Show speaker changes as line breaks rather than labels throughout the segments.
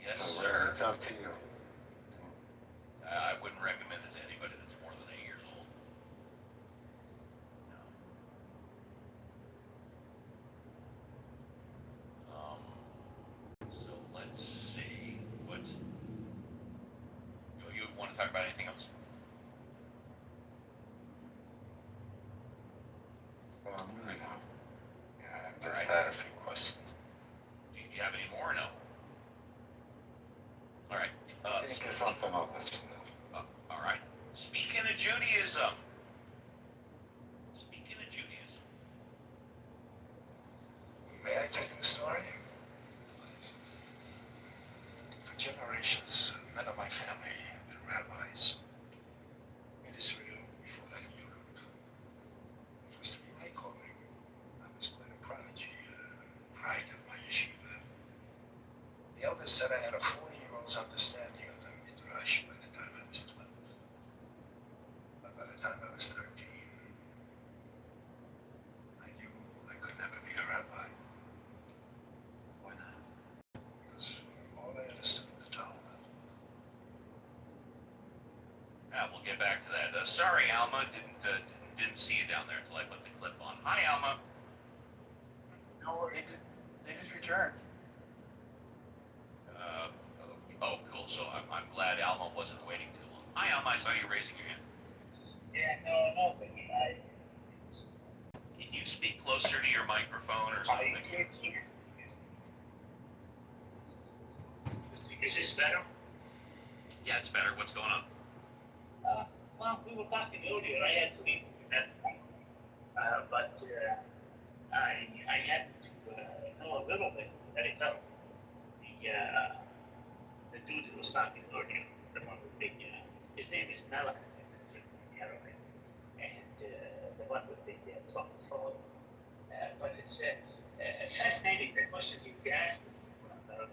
Yes,
So
sir.
it's up to you.
I wouldn't recommend it to anybody that's more than 8 years old. No. So let's see. What you want to talk about? Anything else?
Really not. Yeah, I just had a few questions.
Do you have any more or no? All right.
I think it's something I'll let you know.
All right. Speaking of Judaism.
May I tell you a story? For generations, men of my family have been rabbis in Israel before that in Europe. It was to be my calling. I was quite a prodigy, pride of my yeshiva. The elders said I had a 40-year-old's understanding of the Midrash by the time I was 12. But by the time I was 13, I knew I could never be a rabbi. Why not? Because all I understood of the Talmud.
We'll get back to that. Sorry, Alma, didn't see you down there until I put the clip on. Hi, Alma.
No, they just returned.
Oh, cool. So I'm glad Alma wasn't waiting too long. Hi, Alma. I saw you raising your hand.
Yeah, no, but
Can you speak closer to your microphone or something?
Is this better?
Yeah, it's better. What's going on?
Well, we were talking earlier. I had to leave because that's but I had to know a little bit that it helped. The dude who was talking earlier, the one with the his name is Mela, and the one with the top phone. But it's fascinating the questions he was asking about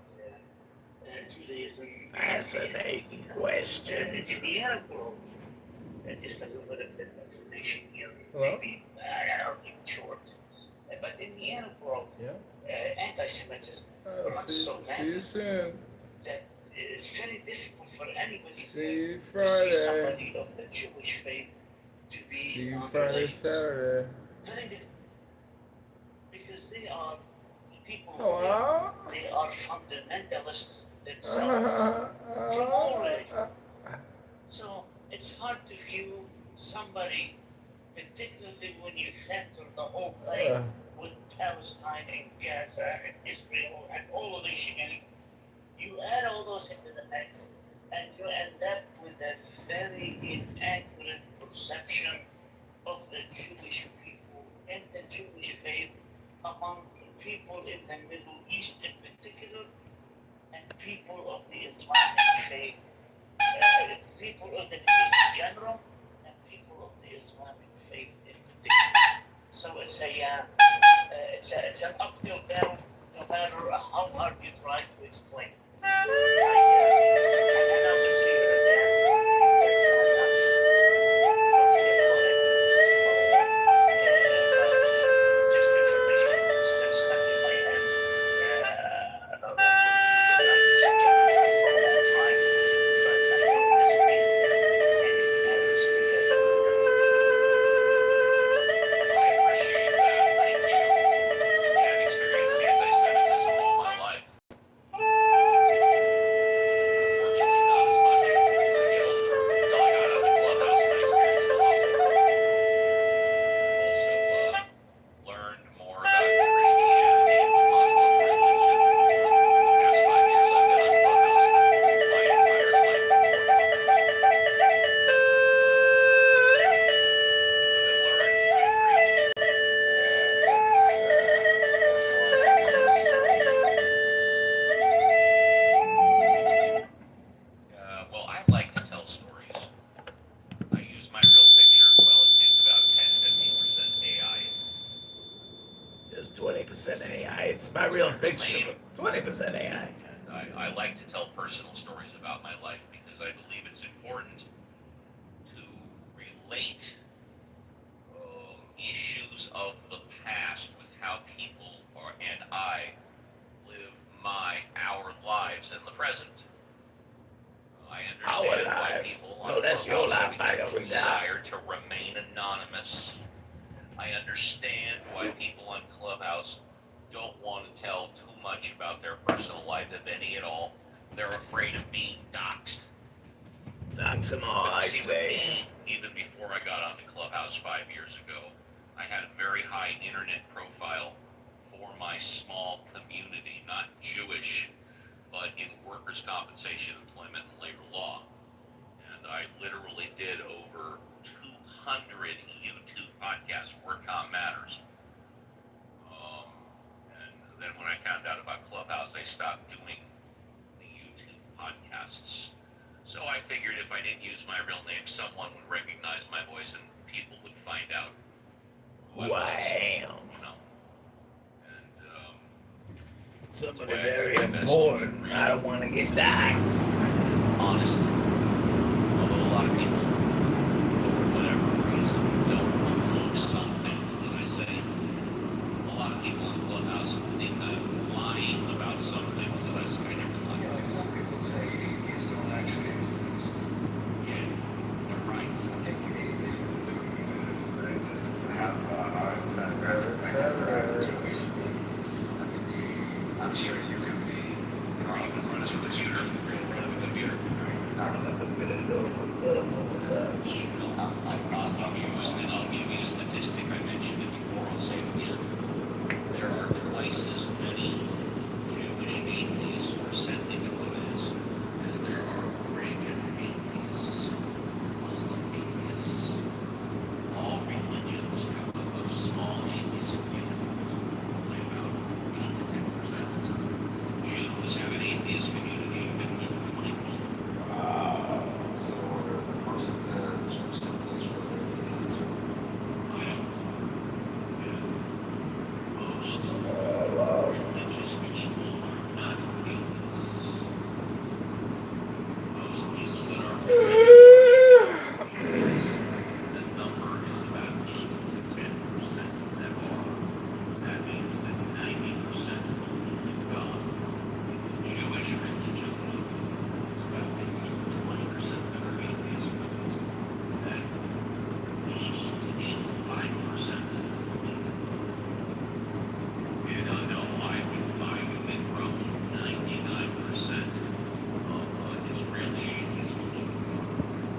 Judaism.
Fascinating questions.
In the Arab world, just a little bit of information here.
Hello?
Maybe I'll keep it short. But in the Arab world, anti-Semitism runs so rampant that it's very difficult for anybody to see somebody of the Jewish faith to be non-religious. Very difficult. Because they are people they are fundamentalists themselves from all religions. So it's hard to view somebody, particularly when you factor the whole thing with Palestine and Gaza and Israel and all of the shenanigans. You add all those into the mix, and you end up with a very inaccurate perception of the Jewish people and the Jewish faith among people in the Middle East in particular, and people of the Islamic faith, people of the Middle East in general, and people of the Islamic faith in particular. So it's an uphill battle, no matter how hard you try to explain it. And I'll just leave it at that. Just information still stuck in my head. Because I check it for a long time, but I know it doesn't mean anything matters with it.
I appreciate that. Thank you. Yeah, I've experienced anti-Semitism all my life. Unfortunately, not as much as I get older. Until I got out of the clubhouse and I experienced a lot more. Also, learned more about Christianity and the Muslim religion. The past 5 years I've been on clubhouse than my entire life before clubhouse. I've been learning by preaching.
That's one heck of a story.
Well, I like to tell stories. I use my real picture. Well, it's about 10-15% AI.
There's 20% AI. It's my real picture. 20% AI.
And I like to tell personal stories about my life because I believe it's important to relate issues of the past with how people and I live our lives in the present. I
Our
understand why
lives.
people
No,
on
that's your
Clubhouse
life. I
have a
already died.
desire to remain anonymous. I understand why people on Clubhouse don't want to tell too much about their personal life, if any at all. They're afraid of being doxxed.
Dox them all, I
See,
say.
with me, even before I got on the Clubhouse 5 years ago, I had a very high internet profile for my small community, not Jewish, but in workers' compensation, employment, and labor law. And I literally did over 200 YouTube podcasts, WorkCom Matters. And then when I found out about Clubhouse, I stopped doing the YouTube podcasts. So I figured if I didn't use my real name, someone would recognize my voice and people would find out who I was, you know. And
somebody very important. I don't want to get doxxed.
honest. Although a lot of people, for whatever reason, don't believe some things that I say. A lot of people in Clubhouse think I'm lying about some things that I say. I never lie.
Like some people say atheists don't actually exist.
Yeah, they're right.
I think atheists do exist. They just have a hard time Jewish atheists. I mean, I'm sure you could be.
Are you in front of a computer? Are you in front of a computer? I'll give you a statistic. I mentioned it before. I'll say it again. There are twice as many Jewish atheists, percentage-wise, as there are Christian atheists, Muslim atheists. All religions have a small atheist community, only about 8 to 10%. Jews have an atheist community of 15 to 20%.
So most Jews in Israel atheists as well.
I don't know. Yeah. Most religious people are not atheists. Most people that are religious, the number is about 8 to 10% that are. That means that 90% believe in God. Jewish religion is about 15 to 20% that are atheists. And 80 to 85% believe in God. And I know I would think probably 99% of Israeli atheists believe in God.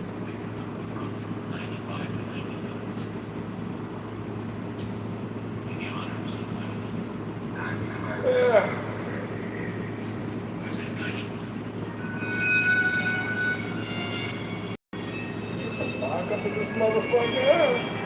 I think the number is probably 95 to 99%. In the honors of my
95% of Israeli atheists.
I said 90.
There's some lock up in this motherfucker.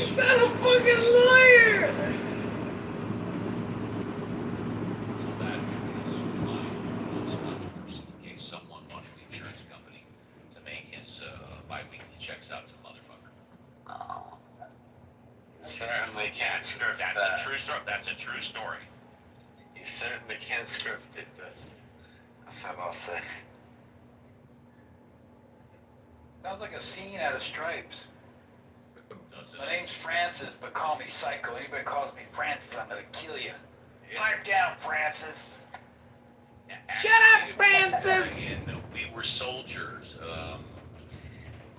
He's not a fucking lawyer.
So that is my most controversy in case someone wanted the insurance company to make his bi-weekly checks out to the motherfucker.
Certainly can't script
That's
that.
a true story. That's a true story.
You certainly can't script it. That's what I'll say.
Sounds like a scene out of Stripes.
Does it?
My name's Francis, but call me Psycho. Anybody calls me Francis, I'm gonna kill you.
Yeah.
Pipe down, Francis.
Shut up, Francis.
And we were soldiers.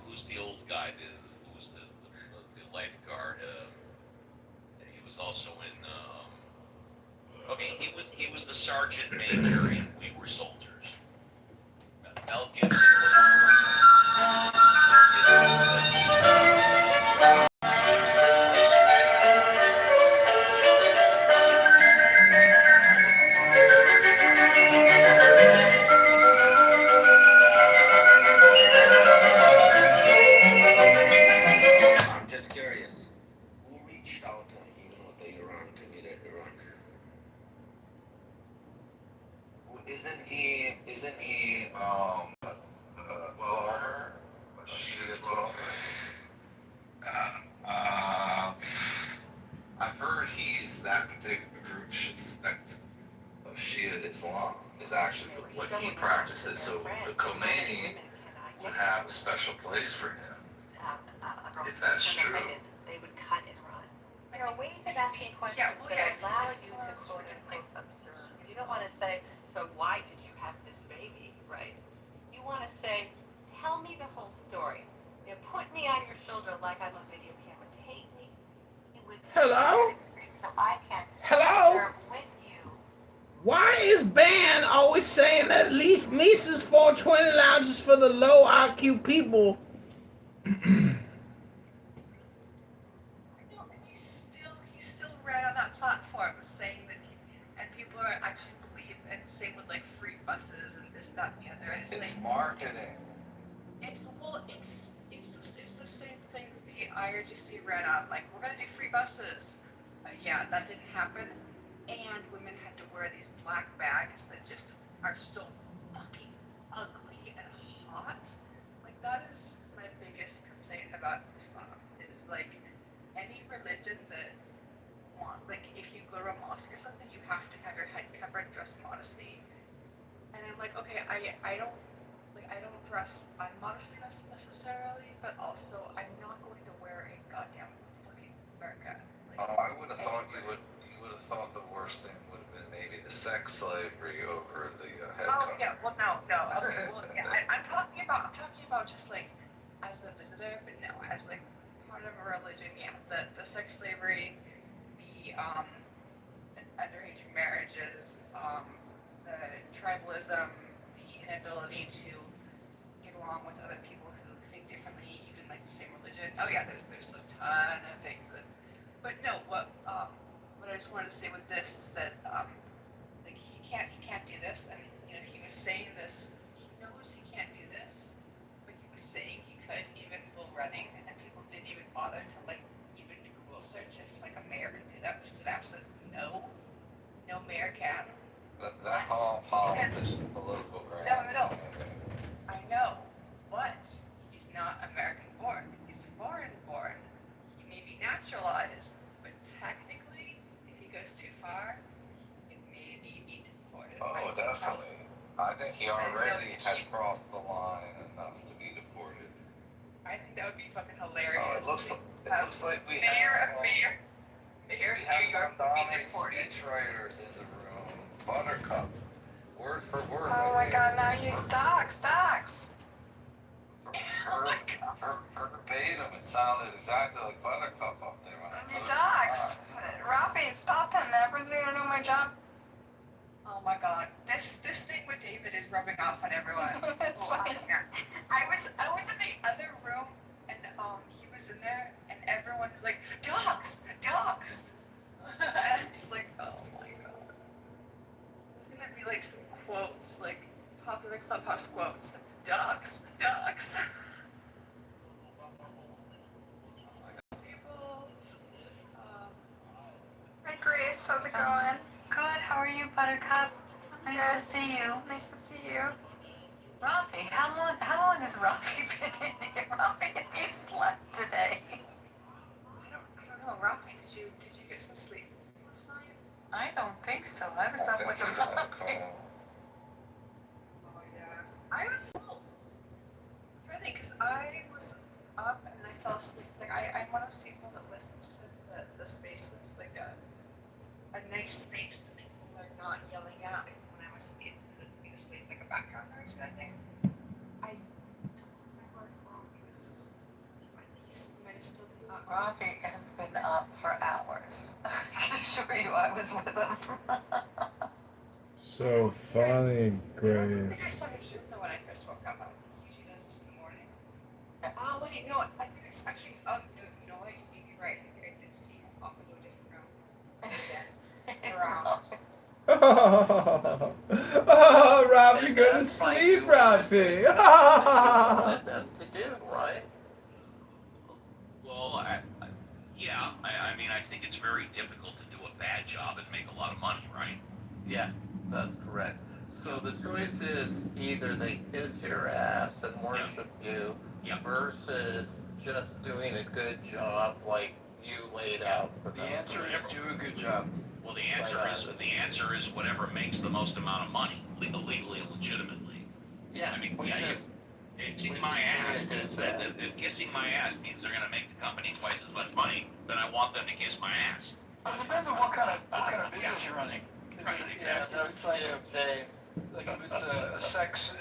Who's the old guy? Who was the lifeguard? He was also in. Okay, he was the sergeant major, and we were soldiers. Mel Gibson was.
I'm just curious. Who reached out to him, even with the Iran, to meet at Iran? Isn't he, well, she as well? I've heard he's that particular group, sect of Shia Islam, is actually what he practices, so the Khomeini would have a special place for him. If that's true.
They would cut Iran. There are ways of asking questions that allow you to quote unquote observe. You don't want to say, so why did you have this baby, right? You want to say, tell me the whole story. You know, put me on your shoulder like I'm a video camera. Take me with
Hello?
experience so I can
Hello?
observe with you.
Why is Ban always saying that at least Mises 420 lounges for the low IQ people?
He's still right on that platform saying that and people are actually believe, and same with like free buses and this, that, and the other. And
It's marketing.
It's the same thing the IRGC ran on. Like, we're gonna do free buses. Yeah, that didn't happen. And women had to wear these black bags that just are so fucking ugly and hot. Like, that is my biggest complaint about Islam. Is like any religion that like if you go to a mosque or something, you have to have your head covered, dress modestly. And I'm like, okay, I don't dress unmodestly necessarily, but also I'm not going to wear a goddamn fucking burqa. Like,
I would have thought you would have thought the worst thing would have been maybe the sex slavery over the head
oh
cover.
yeah, well no, okay, well yeah, I'm talking about just like as a visitor, but no, as like part of a religion, yeah, the sex slavery, the underage marriages, the tribalism, the inability to get along with other people who think differently, even like the same religion. Oh yeah, there's a ton of things that, but no, what I just wanted to say with this is that like he can't do this, and you know he was saying this, he knows he can't do this, but he was saying he could even while running, and people didn't even bother to like even Google search if like a mayor could do that, which is an absolute no mayor can.
That's all politics, political grounds.
No. I know, but he's not American born. He's foreign born. He may be naturalized, but technically, if he goes too far, he may be deported.
Oh, definitely. I think he already has crossed the line enough to be deported.
I think that would be fucking hilarious.
Oh, it looks like we
Mayor
have
of New York to be
Donnie's
deported.
speechwriters in the room. Buttercup, word for word.
Oh my god, now you docs.
Verbatim, it sounded exactly like Buttercup up there when I
You
put it
docs. Rafi, stop him. Everyone's gonna know my job.
Oh my god, this thing with David is rubbing off on everyone.
It's fine.
I was in the other room, and he was in there, and everyone was like, dogs. And I'm just like, oh my god. There's gonna be like some quotes, like popular clubhouse quotes. Dogs. People
Nice to see you. Nice to see you. Rafi, how long has Rafi been in here? Rafi, have you slept today?
I don't know, Rafi, did you get some sleep last night?
I don't think so. I was up with the Rafi.
Oh yeah. I was really because I was up and I fell asleep. Like I'm one of those people that listens to the spaces, like a nice space that people are not yelling at me when I'm asleep, and me to sleep, like a background noise kind of thing. I don't remember if Rafi was at least might have still been up.
Rafi has been up for hours. I can assure you I was with him.
So funny,
I
Grace.
think I saw him shoot though when I first woke up. I don't think he usually does this in the morning. Oh wait, no, I think I actually. Oh no, you know what? You may be right. I think I did see him up into a different room.
Oh, Rafi, go to sleep, Rafi.
wanted them to do, right?
Well, yeah, I mean, I think it's very difficult to do a bad job and make a lot of money, right?
Yeah, that's correct. So the choice is either they kiss your ass and worship you
Yeah.
versus just doing a good job like you laid out for
The
them.
answer is do a good job.
Well, the answer is whatever makes the most amount of money, legally and legitimately.
Yeah,
I mean,
which
yeah,
is
if kissing my ass means if kissing my ass means they're gonna make the company twice as much money, then I want them to kiss my ass.
Well, it depends on what kind of business you're running.
Right,
Yeah,
exactly.
it's like
James.
like if it's a sex,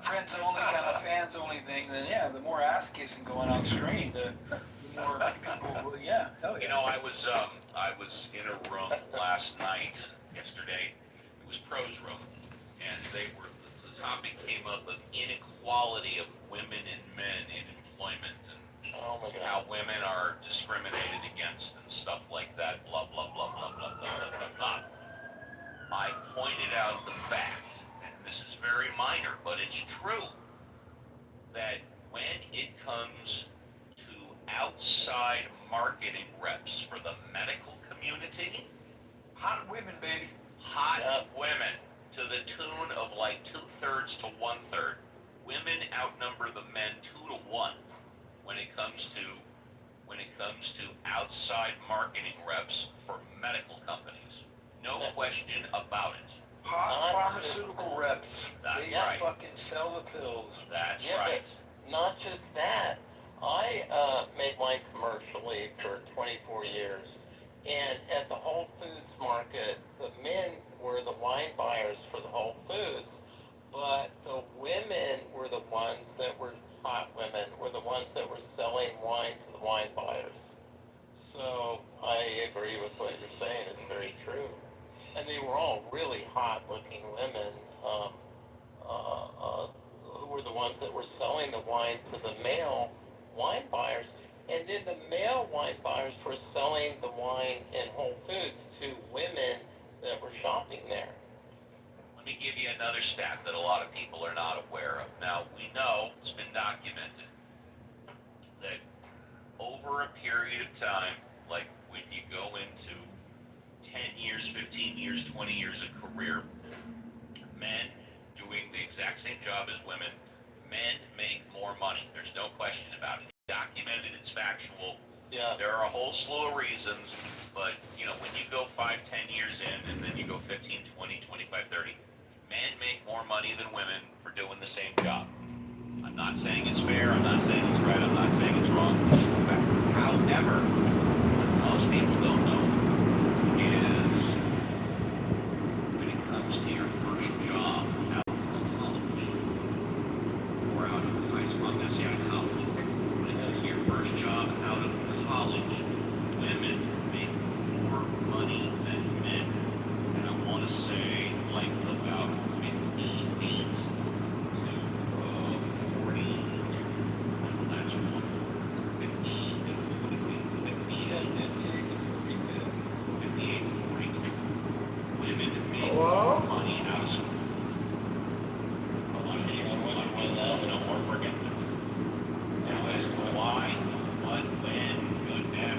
friends only kind of fans only thing, then yeah, the more ass kissing going on screen, the more people will, yeah, hell yeah.
You know, I was in a room last night, yesterday. It was Pro's room, and the topic came up of inequality of women and men in employment and
Oh my
how
God.
women are discriminated against and stuff like that. Blah blah blah blah blah blah blah blah blah. I pointed out the fact, and this is very minor, but it's true, that when it comes to outside marketing reps for the medical community,
Hot women, baby.
hot women to the tune of like 2/3 to 1/3. Women outnumber the men 2 to 1 when it comes to outside marketing reps for medical companies. No question about it.
Hot pharmaceutical reps.
That's
They
right.
fucking sell the pills.
That's
Yeah,
right.
but not just that. I made wine commercially for 24 years, and at the Whole Foods market, the men were the wine buyers for the Whole Foods, but the women were the ones that were hot women, were the ones that were selling wine to the wine buyers. So I agree with what you're saying. It's very true. And they were all really hot-looking women who were the ones that were selling the wine to the male wine buyers. And then the male wine buyers were selling the wine in Whole Foods to women that were shopping there.
Let me give you another stat that a lot of people are not aware of. Now, we know, it's been documented, that over a period of time, like when you go into 10 years, 15 years, 20 years of career, men doing the exact same job as women, men make more money. There's no question about it. It's documented, it's factual.
Yeah.
There are a whole slew of reasons, but, you know, when you go 5, 10 years in, and then you go 15, 20, 25, 30, men make more money than women for doing the same job. I'm not saying it's fair, I'm not saying it's right, I'm not saying it's wrong. It's just a fact. However, what most people don't know is when it comes to your first job out of college, or out of high school, I'm going to say out of college, when it comes to your first job out of college, women make more money than men. And I want to say like about 58 to 42. Well, that's one. 58 to 42. Women make more money out of school. A lot of people don't forget that. Now, as to why, what, when, good, bad,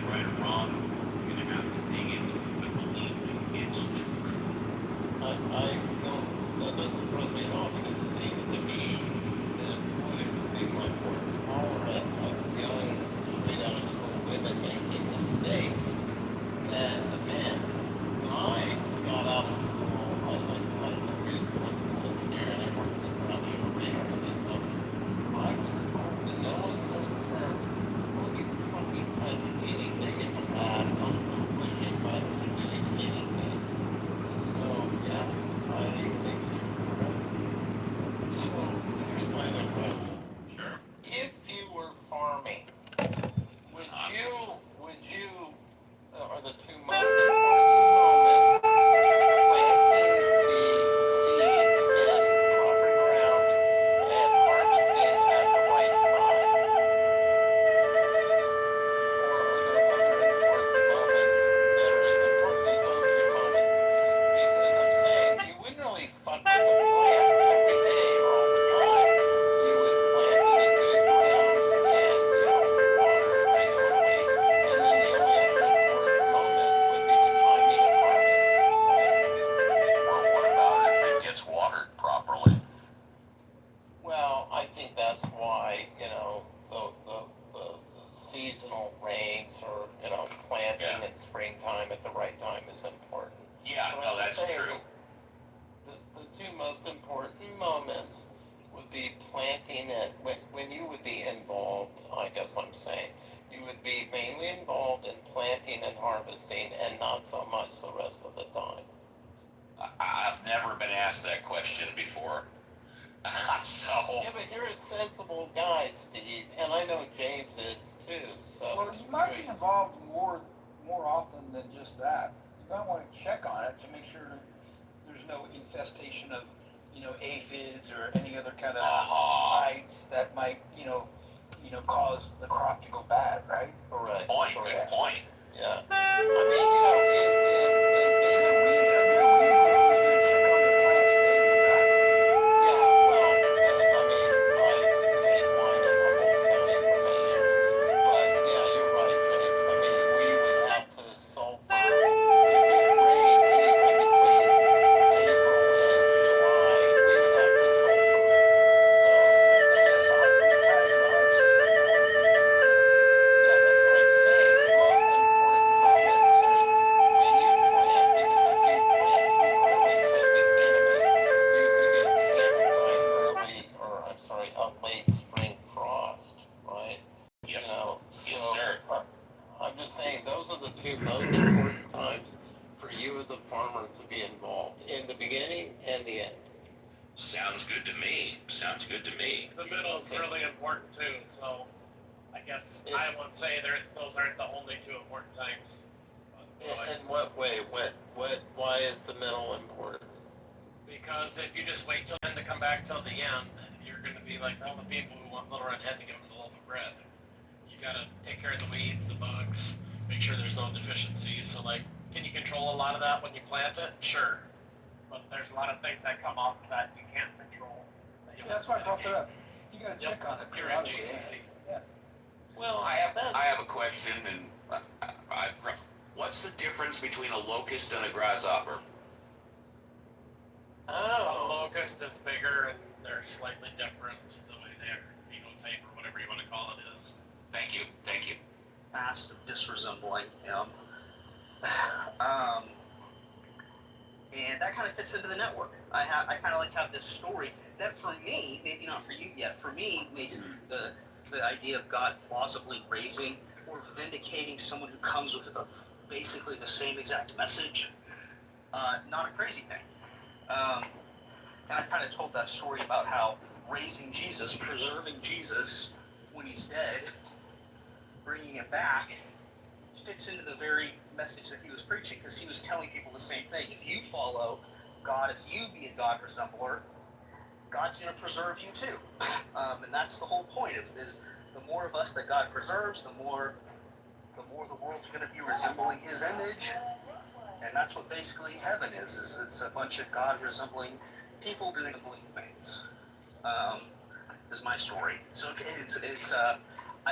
why, the seasonal rains or, planting in springtime at the right time is important.
Yeah,
But
no,
I'm
that's
saying
true.
The two most important moments would be planting it, when you would be involved, I guess I'm saying, you would be mainly involved in planting and harvesting and not so much the rest of the time.
I've never been asked that question before. So.
Yeah, but you're a sensible guy, Steve, and I know James is too, so.
Well, you might be involved more often than just that. You might want to check on it to make sure that there's no infestation of, aphids or any other kind of mites that might, cause the crop to go bad, right?
Correct.
Good point.
Yeah.
Sounds good to me.
The middle is really important too, so I guess I would say those aren't the only two important times.
In what way? Why is the middle important?
Because if you just wait till then to come back till the end, you're going to be like all the people who want Little Red Head to give them a loaf of bread. You got to take care of the weeds, the bugs, make sure there's no deficiencies. So can you control a lot of that when you plant it? Sure. But there's a lot of things that come up that you can't control.
That's why I brought that up. You got to check on it.
You're in GCC.
Yeah.
Well, I have a question, and what's the difference between a locust and a grasshopper?
A locust is bigger and they're slightly different the way their phenotype or whatever you want to call it is.
Thank you.
Past of disresembling him. And that kind of fits into the network. I kind of have this story that for me, maybe not for you yet, for me makes the idea of God plausibly raising or vindicating someone who comes with basically the same exact message, not a crazy thing. And I kind of told that story about how raising Jesus, preserving Jesus when he's dead, bringing him back, fits into the very message that he was preaching, because he was telling people the same thing. If you follow God, if you be a God resembler, God's going to preserve you too. And that's the whole point. Is the more of us that God preserves, the more the world's going to be resembling his image. And that's what basically heaven is it's a bunch of God resembling people doing things. Is my story. So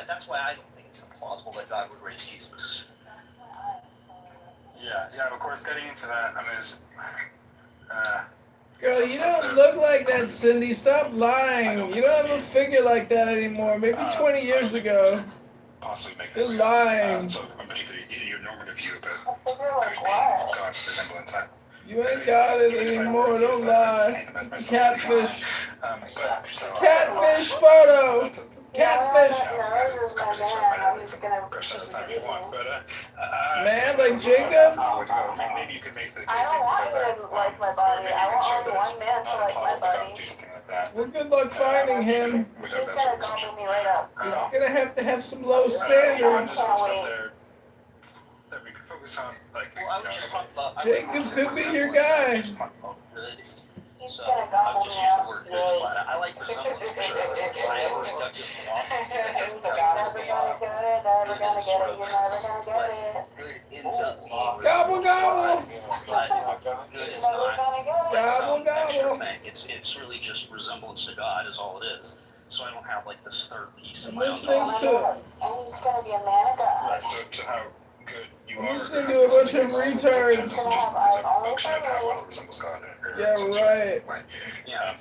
that's why I don't think it's implausible that God would raise Jesus.
Yeah, of course, getting into that, I mean,
Girl, you don't look like that, Cindy. Stop lying. You don't have a figure like that anymore. Maybe 20 years ago.
Possibly make
You're lying.
So, in particular, your normative view about God resemblance.
You ain't got it anymore. Don't lie. It's a catfish. Catfish photo. Catfish. Man, like Jacob?
Maybe you could make the case.
I don't want you to like my body. I want only one man to like my body.
Well, good luck finding him.
He's gonna gobble me right up.
He's gonna have some low standards.
That we could focus on,
Well, I would just talk about.
Jacob could be your guy.
He's
So
gonna
I'll
gobble
just
me
use the
up.
word good flat out. I like resemblance for sure. I have a reductive philosophy that has
You're never gonna get it, never gonna get it, you're never gonna get it.
good ends up being
Gobble, gobble.
but good is
Never
not
gonna get it.
Gobble,
some extra
gobble.
thing. It's really just resemblance to God is all it is. So I don't have like this third piece in
I'm
my own
listening
knowledge.
to.
And he's gonna be a man of God.
to how good you
I'm
are.
listening to a bunch of retards.
He's gonna have eyes only
Function of how
for
well
me.
it resembles God.
Yeah, right.
Yeah.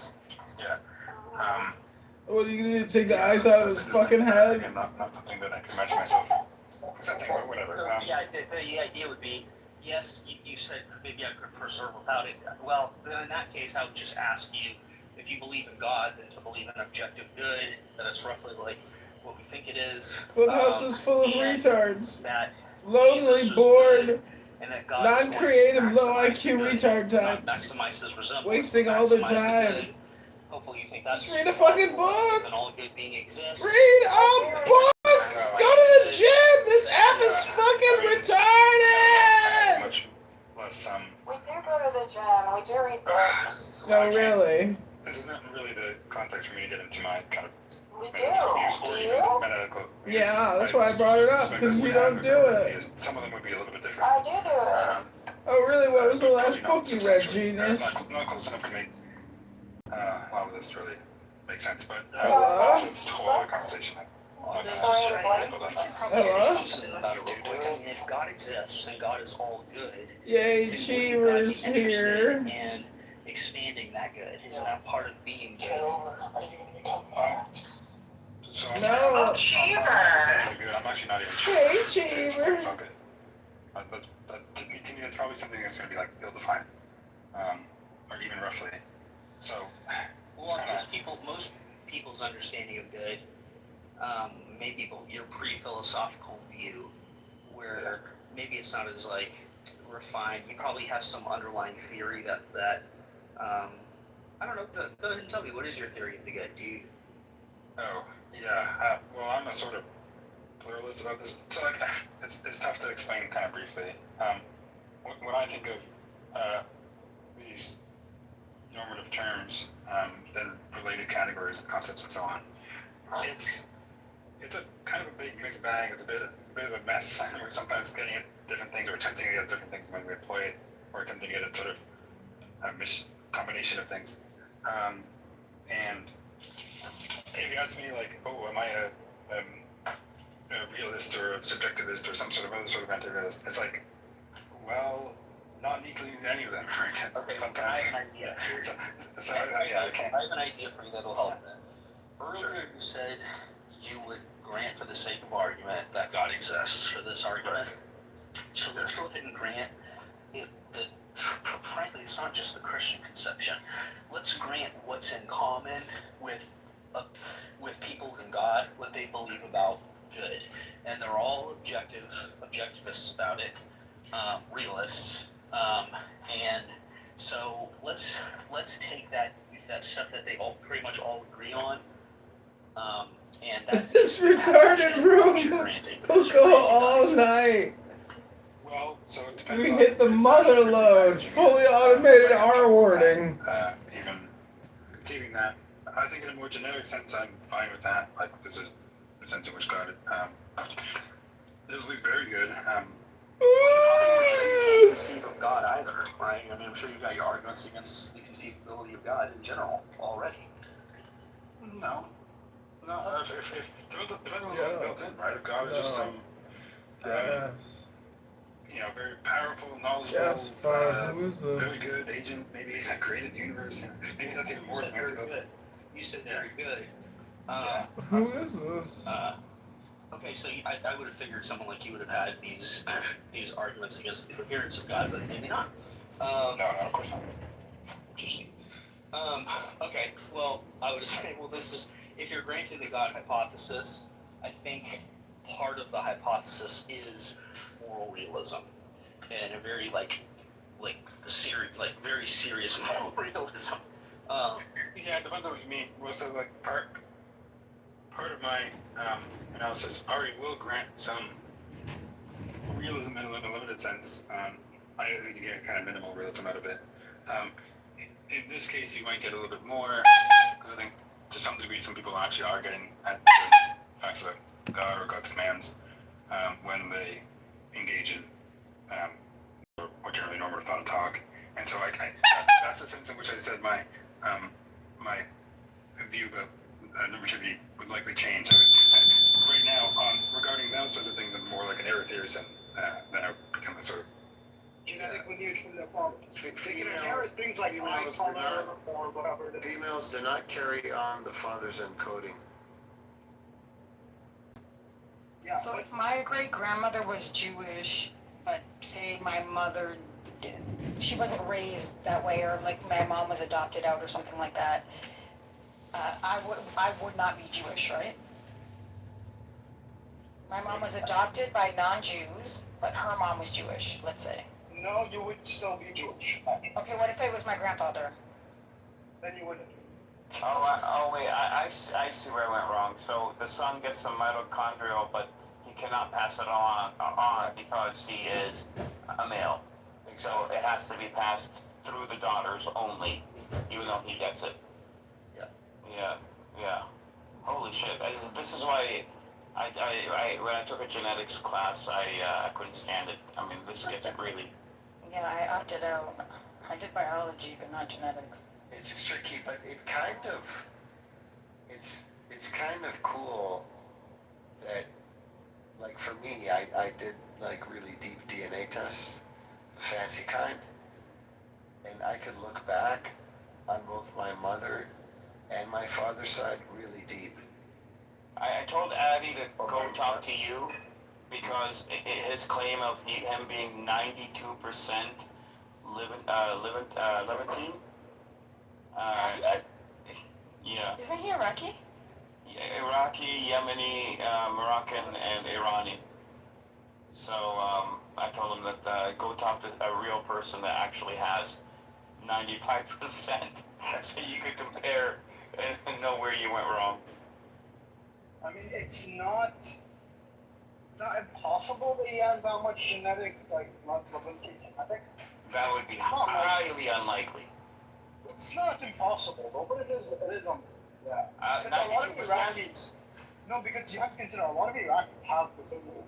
What are you gonna do? Take the ice out of his fucking head?
Again, not something that I can imagine myself accepting, but whatever.
Yeah, the idea would be, yes, you said maybe I could preserve without it. Well, then in that case, I would just ask you, if you believe in God, then to believe in objective good, that it's roughly like what we think it is.
Clubhouse is full of retards.
That
Lonely, bored,
and that God
non-creative, low IQ retard types. Wasting all their time.
Hopefully you think that's
just read a fucking book.
And all good being exists.
Read a book. Go to the gym. This app is fucking retarded.
Much less
We do go to the gym. We do read books.
No, really.
This is not really the context for me to get into my kind of
We
medical abuse
do.
or
Do
even
you?
medical abuse.
Yeah, that's why I brought it up, because you don't do it.
Some of them would be a little bit different.
I do it.
Oh, really? What was the last book you read, Genius?
Not close enough to make a lot of this really make sense, but
Hello?
that's a whole other conversation.
If God exists and God is all good,
Yay, Cheever's here.
And expanding that good, isn't that part of being good?
So
No.
I'm actually not even sure.
Hey,
Cheever. It's all good. But to me, that's probably something that's going to be like ill-defined, or even roughly. So,
well, most people's understanding of good, maybe your pre-philosophical view, where maybe it's not as like refined. You probably have some underlying theory that I don't know. Go ahead and tell me, what is your theory of the good, dude?
Oh, yeah. Well, I'm a sort of pluralist about this. So, like, it's tough to explain kind of briefly. When I think of these normative terms, then related categories and concepts and so on, it's a kind of a big mixed bag. It's a bit of a mess. We're sometimes getting at different things or attempting to get at different things when we employ it, or attempting to get at sort of a combination of things. And if you ask me, like, oh, am I a realist or a subjectivist or some sort of other sort of anti-realist, it's like, well, not neatly any of them.
Okay,
sometimes.
I have an idea. I have an idea for you that'll help then. Earlier you said you would grant for the sake of argument that God exists for this argument. So let's go ahead and grant it that frankly it's not just the Christian conception. Let's grant what's in common with people in God, what they believe about good. And they're all objectivists about it, realists. And so let's take that stuff that they all pretty much all agree on, and that
this retarded room will go all night.
Well, so it depends.
We hit the mother load, fully automated R wording.
Even conceiving that, I think in a more generic sense, I'm fine with that. Like, there's a sense in which God is very good.
You can't conceive of God either, right? I mean, I'm sure you've got your arguments against the conceivability of God in general already.
No. If depends on what's built in, right? If God is just some, very powerful, knowledgeable, very good agent, maybe that created the universe. Maybe that's even more than
very good. You said very good.
Who is this?
Okay, so I would have figured someone like you would have had these arguments against the coherence of God, but maybe not.
No, of course not.
Interesting. Okay, well, I would say, this is, if you're granting the God hypothesis, I think part of the hypothesis is moral realism, and a very very serious moral realism.
Yeah, it depends on what you mean. Well, so like part of my analysis already will grant some realism in a limited sense. I think you get kind of minimal realism out of it. In this case, you might get a little bit more, because I think to some degree, some people actually are getting at the facts about God or God's commands when they engage in more generally normative thought and talk. And so that's the sense in which I said my view about normativity would likely change. Right now, regarding those sorts of things, I'm more like an error theorist than I become a sort of
genetic lineage from their father. They can inherit
Females,
things like eye
females do
color
not,
or whatever.
females do not carry on the father's encoding.
Yeah,
So if my great grandmother was Jewish, but say my mother, she wasn't raised that way, or like my mom was adopted out or something like that, I would not be Jewish, right? My mom was adopted by non-Jews, but her mom was Jewish, let's say.
no, you would still be Jewish.
Okay, what if it was my grandfather?
Then you wouldn't.
Wait, I see where I went wrong. So the son gets some mitochondrial, but he cannot pass it on because he is a male. So it has to be passed through the daughters only, even though he gets it. Yeah. Holy shit. This is why when I took a genetics class, I couldn't stand it. I mean, this gets really...
Yeah, I opted out. I did biology, but not genetics.
It's tricky, but it's kind of cool that, like for me, I did like really deep DNA tests, the fancy kind, and I could look back on both my mother and my father's side really deep.
I told Addy to go talk to you because his claim of him being 92% Levantine. Yeah.
Isn't he Iraqi?
Yeah, Iraqi, Yemeni, Moroccan, and Irani. So I told him that go talk to a real person that actually has 95%, so you could compare and know where you went wrong.
I mean, it's not impossible that he has that much genetic, like, Levantine genetics.
That would be highly unlikely.
It's not impossible, though, but it is, yeah. Because a lot of
92%?
Iraqis, no, because you have to consider a lot of Iraqis have the same thing.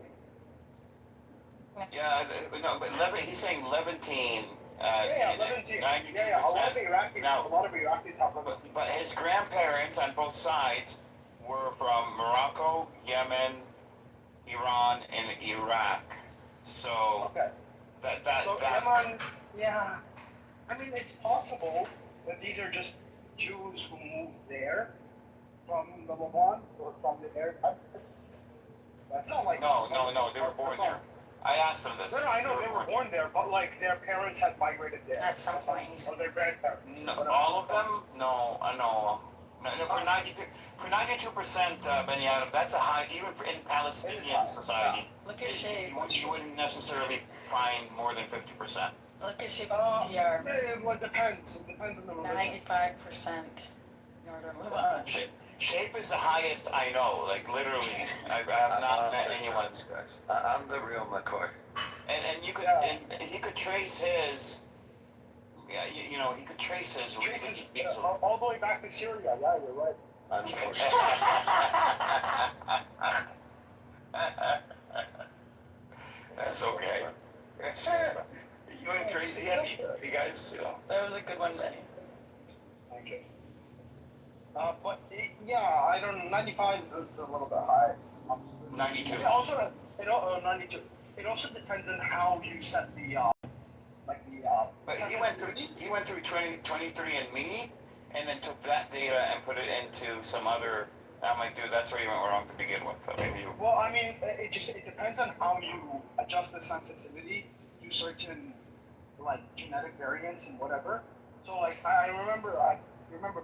Yeah, no, but he's saying Levantine.
Levantine.
92%.
Yeah, a lot of Iraqis,
Now,
a lot of Iraqis have Levantine.
but his grandparents on both sides were from Morocco, Yemen, Iran, and Iraq. So
Okay. So Yemen, yeah. I mean, it's possible that these are just Jews who moved there from the Levant or from the Arab countries. That's not like
No, they were born there. I asked them this.
No, I know they were born there, but like their parents had migrated there.
At some point, he said.
Or their grandparents.
No, all of them? No, I know. No, for 92%, Benny Adam, that's a high, even in Palestinian society.
Look at shape.
You wouldn't necessarily find more than 50%.
Look at shape's PTR.
Well, it depends. It depends on the religion.
95% Northern Levant.
Shape is the highest I know, like literally. I have not met anyone.
I'm the real McCoy.
And you could, and he could trace his, yeah, you know, he could trace his really easily.
All the way back to Syria, yeah, you're right.
Unfortunately.
That's okay. You went crazy, Eddie. You guys, you know.
That was a good one, Benny.
Thank you. But yeah, I don't know. 95 is a little bit high.
92.
It also, 92. It also depends on how you set the
But he went through 23andMe, and then took that data and put it into some other. I'm like, dude, that's where you went wrong to begin with. I mean,
Well, I mean, it depends on how you adjust the sensitivity to certain like genetic variants and whatever. So like I remember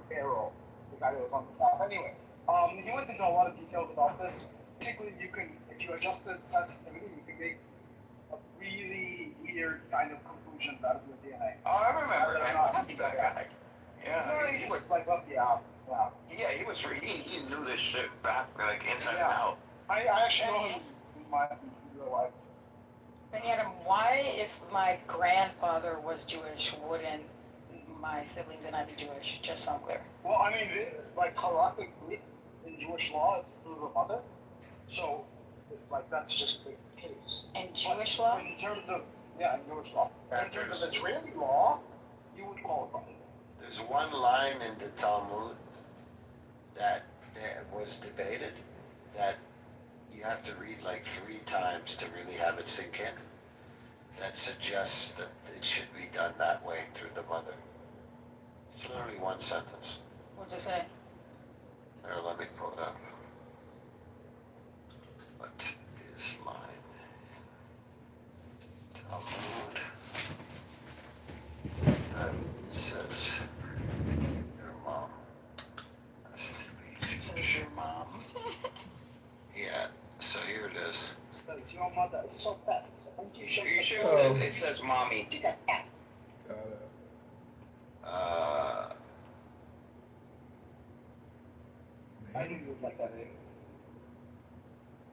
Pharaoh, the guy that was on the staff. Anyway, he went into a lot of details about this. Basically, you can, if you adjust the sensitivity, you can make a really weird kind of conclusions out of your DNA.
Oh, I remember that guy. Yeah,
he was like up the app. Yeah.
Yeah, he knew this shit back like inside and out.
I actually know him in real life.
Benny Adam, why, if my grandfather was Jewish, wouldn't my siblings and I be Jewish? Just so I'm clear.
Well, I mean, like halachically, in Jewish law, it's through the mother. So, it's like that's just the case.
In Jewish law?
In terms of, yeah, in Jewish law. In terms of Israeli law, you would qualify.
There's one line in the Talmud that was debated that you have to read like 3 times to really have it sink in. that suggests that it should be done that way through the mother. It's literally one sentence.
What's it say?
Here, let me pull it up. What is mine? Talmud. That says your mom has to be.
It says your mom.
Yeah, so here it is.
Because your mother is so fast.
You sure
Oh.
it says mommy?
Got it.
I knew you would like that, eh?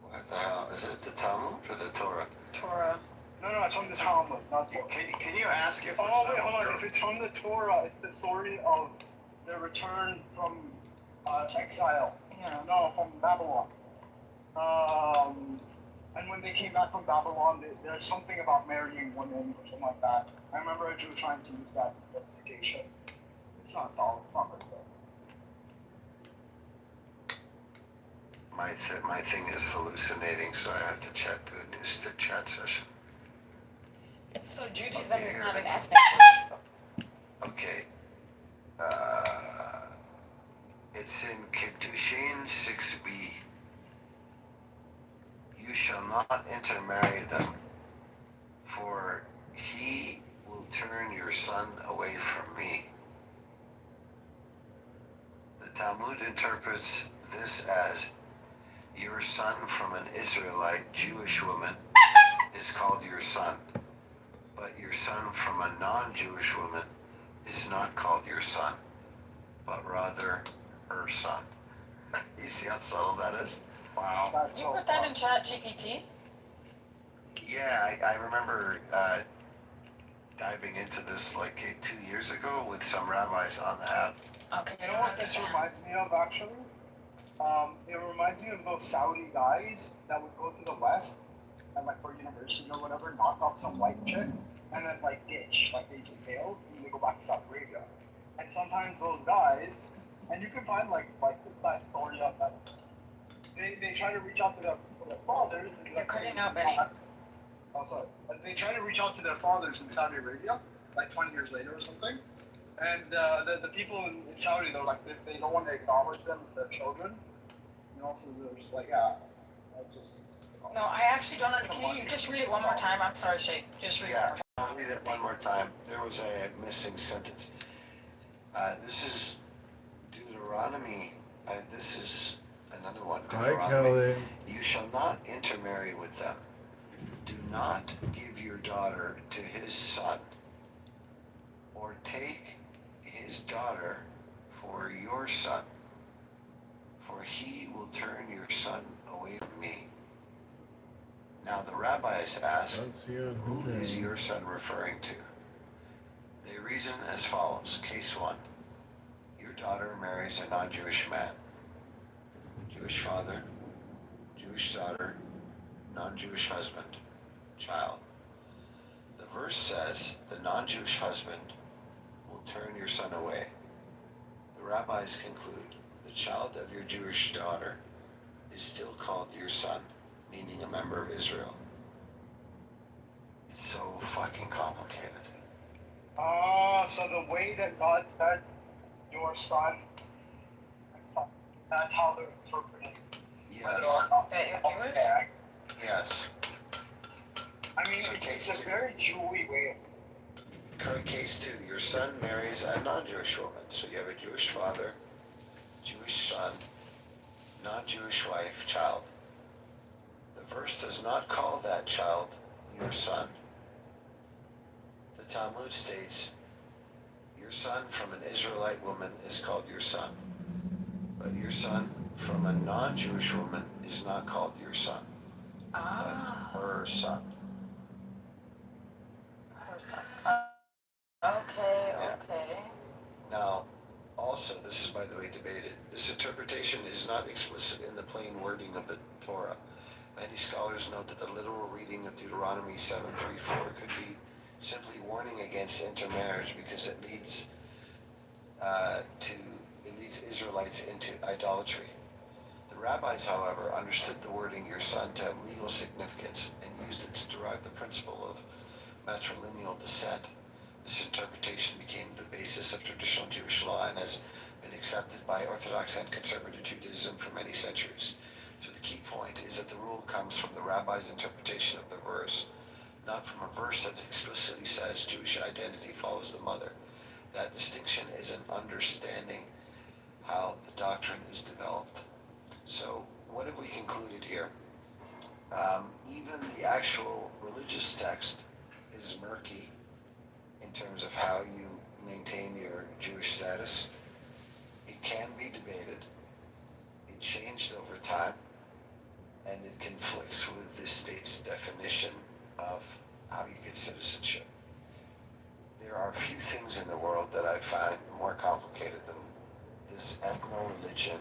What the hell? Is it the Talmud or the Torah?
Torah.
No, it's from the Talmud, not Torah.
Can you ask if?
Oh, wait, hold on. If it's from the Torah, it's the story of the return from exile.
Yeah.
No, from Babylon. And when they came back from Babylon, there's something about marrying women or something like that. I remember a Jew trying to use that justification. It's not solid. It's not very good.
My thing is hallucinating, so I have to do a new chat session.
So Judaism is not an ethnic group.
Okay. It's in Kiddushin 6b. You shall not intermarry them, for he will turn your son away from me. The Talmud interprets this as your son from an Israelite Jewish woman is called your son, but your son from a non-Jewish woman is not called your son, but rather her son. You see how subtle that is?
Wow.
You put that in Chat GPT?
Yeah, I remember diving into this like 2 years ago with some rabbis on the app.
Okay.
You know what this reminds me of, actually? It reminds me of those Saudi guys that would go to the West and, like, for university or whatever, knock up some white chick and then, like, ditch, like, they get bailed and they go back to Saudi Arabia. And sometimes those guys, and you can find, like it's that story of that. They try to reach out to their fathers.
You're cutting out, Benny.
Oh, sorry. They try to reach out to their fathers in Saudi Arabia, like 20 years later or something. And the people in Saudi, they're like, they don't want to acknowledge them as their children. And also, they're just like, yeah,
No, I actually don't understand. Can you just read it one more time? I'm sorry, Shay. Just read it one more time.
I'll read it one more time. There was a missing sentence. This is Deuteronomy. This is another one.
Hi, Kelly.
You shall not intermarry with them. Do not give your daughter to his son, or take his daughter for your son, for he will turn your son away from me. Now the rabbis ask, who is your son referring to? They reason as follows. Case 1. Your daughter marries a non-Jewish man. Jewish father, Jewish daughter, non-Jewish husband, child. The verse says the non-Jewish husband will turn your son away. The rabbis conclude the child of your Jewish daughter is still called your son, meaning a member of Israel. So fucking complicated.
So the way that God says your son, that's how they're interpreting.
Yes.
That you're Jewish?
Yes.
I mean, it's a very Jewy way.
Case 2, your son marries a non-Jewish woman. So you have a Jewish father, Jewish son, non-Jewish wife, child. The verse does not call that child your son. The Talmud states, your son from an Israelite woman is called your son, but your son from a non-Jewish woman is not called your son, but her son.
Her son. Okay.
Now, also, this is, by the way, debated. This interpretation is not explicit in the plain wording of the Torah. Many scholars note that the literal reading of Deuteronomy 7:3-4 could be simply warning against intermarriage because it leads Israelites into idolatry. The rabbis, however, understood the wording "your son" to have legal significance and used it to derive the principle of matrilineal descent. This interpretation became the basis of traditional Jewish law and has been accepted by Orthodox and conservative Judaism for many centuries. So the key point is that the rule comes from the rabbi's interpretation of the verse, not from a verse that explicitly says Jewish identity follows the mother. That distinction is an understanding how the doctrine is developed. So what have we concluded here? Even the actual religious text is murky in terms of how you maintain your Jewish status. It can be debated. It changed over time, and it conflicts with the state's definition of how you get citizenship. There are few things in the world that I find more complicated than this ethno-religion,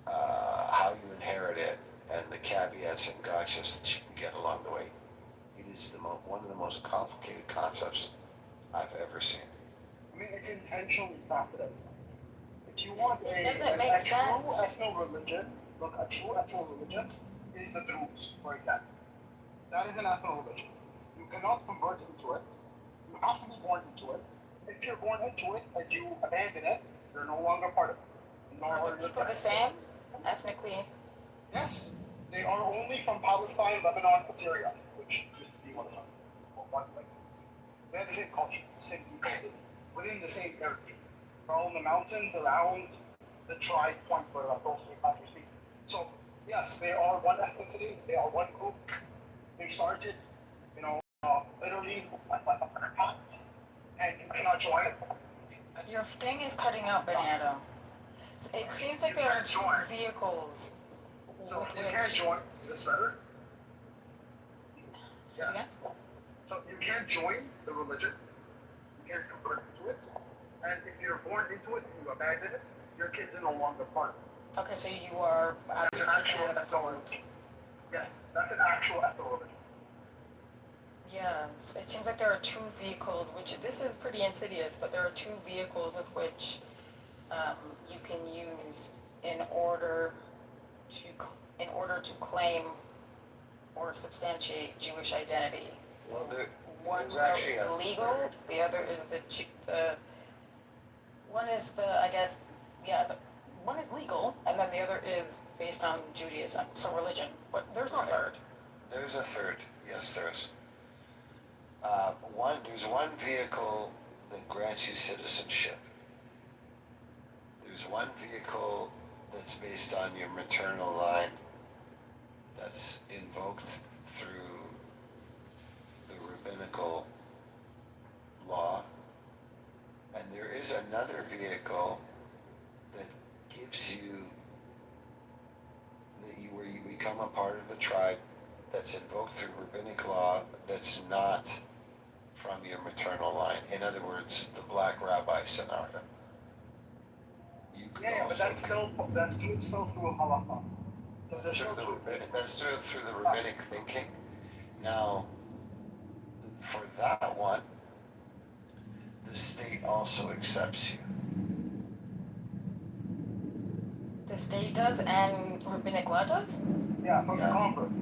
how you inherit it, and the caveats and gotchas that you can get along the way. It is one of the most complicated concepts I've ever seen.
I mean, it's intentionally crafted as that. If you want
It
a
doesn't make
true
sense.
ethno-religion, look, a true ethno-religion is the Druze, for example. That is an ethno-religion. You cannot convert into it. You have to be born into it. If you're born into it and you abandon it, you're no longer part of it.
Are the people the same, ethnically?
Yes. They are only from Palestine, Lebanon, and Syria, which used to be one of them. One place. They have the same culture, the same people, within the same area. They're all in the mountains around the tribe point where those three countries meet. So, yes, they are one ethnicity, they are one group. They started, literally like a pact, and you cannot join it.
Your thing is cutting out, Bernardo. It seems like there are two vehicles.
So you can't join. Is this better?
Say it again?
So you can't join the religion. You can't convert into it. And if you're born into it and you abandon it, your kids are no longer part of it.
Okay, so you are taken out of the fold.
Yes, that's an actual ethno-religion.
Yeah, it seems like there are two vehicles, which this is pretty insidious, but there are two vehicles with which you can use in order to claim or substantiate Jewish identity.
Well,
One
there's actually a
legal,
third.
the other is one is one is legal, and then the other is based on Judaism, so religion. But there's no third.
There's a third. Yes, there is. There's one vehicle that grants you citizenship. There's one vehicle that's based on your maternal line that's invoked through the rabbinical law. And there is another vehicle that gives you where you become a part of the tribe that's invoked through rabbinic law that's not from your maternal line. In other words, the black rabbi scenario.
But that's still through halakha.
That's through the rabbinic thinking. Now, for that one, the state also accepts you.
The state does, and rabbinic law does?
Yeah, for the converts.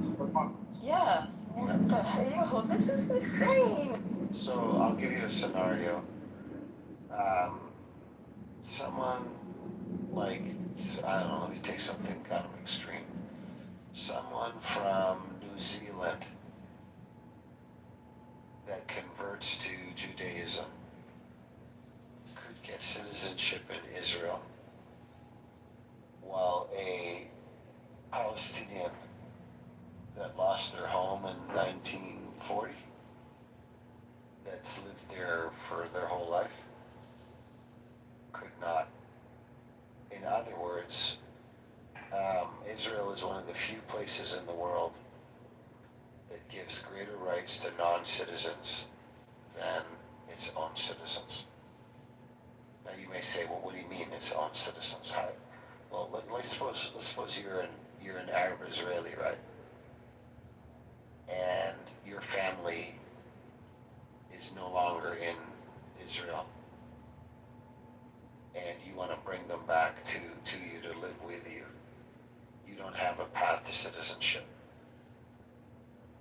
Yeah. What the hell? This is insane.
So I'll give you a scenario. Someone like, I don't know, let me take something kind of extreme. Someone from New Zealand that converts to Judaism could get citizenship in Israel, while a Palestinian that lost their home in 1940, that's lived there for their whole life, could not. In other words, Israel is one of the few places in the world that gives greater rights to non-citizens than its own citizens. Now you may say, well, what do you mean its own citizens? How? Well, let's suppose you're an Arab Israeli, right? And your family is no longer in Israel, and you want to bring them back to you to live with you. You don't have a path to citizenship,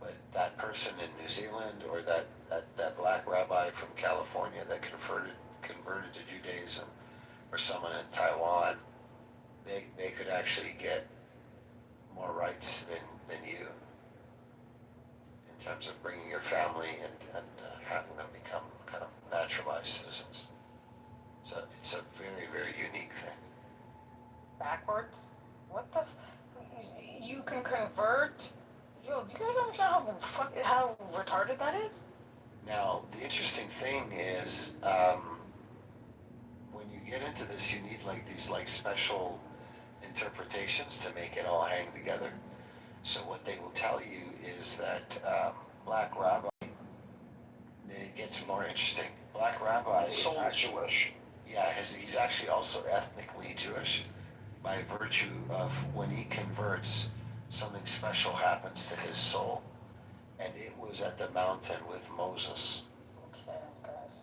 but that person person in New Zealand or that black rabbi from California that converted to Judaism, or someone in Taiwan, they could actually get more rights than you in terms of bringing your family and having them become kind of naturalized citizens. So it's a very, very unique thing.
Backwards? What the? You can convert? Yo, do you guys understand how retarded that is?
Now, the interesting thing is, when you get into this, you need like these like special interpretations to make it all hang together. So what they will tell you is that Black Rabbi, it gets more interesting. Black Rabbi is Jewish. Yeah, he's actually also ethnically Jewish by virtue of when he converts, something special happens to his soul. And it was at the mountain with Moses.
Okay, guys.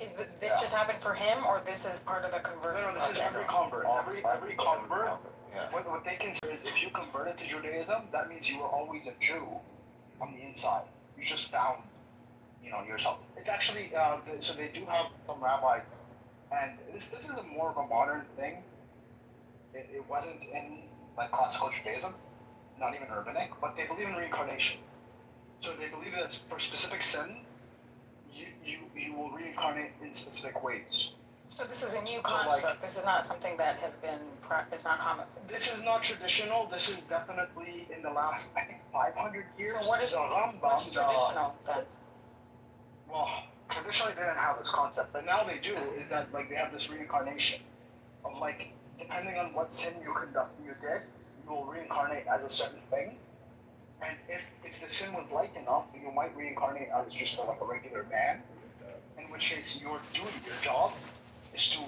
Is this just happened for him, or this is part of the conversion?
No, this is every convert. Every convert, what they consider is if you converted to Judaism, that means you were always a Jew on the inside. You just found, yourself. It's actually, so they do have some rabbis, and this is more of a modern thing. It wasn't in like classical Judaism, not even rabbinic, but they believe in reincarnation. So they believe that for specific sins, you will reincarnate in specific ways.
So this is a new construct. Like, this is not something that has been, it's not common.
This is not traditional. This is definitely in the last, I think, 500 years.
So what's traditional then?
Well, traditionally they didn't have this concept, but now they do, is that like they have this reincarnation of like, depending on what sin you did, you will reincarnate as a certain thing. And if the sin was light enough, you might reincarnate as just like a regular man, in which case your duty, your job, is to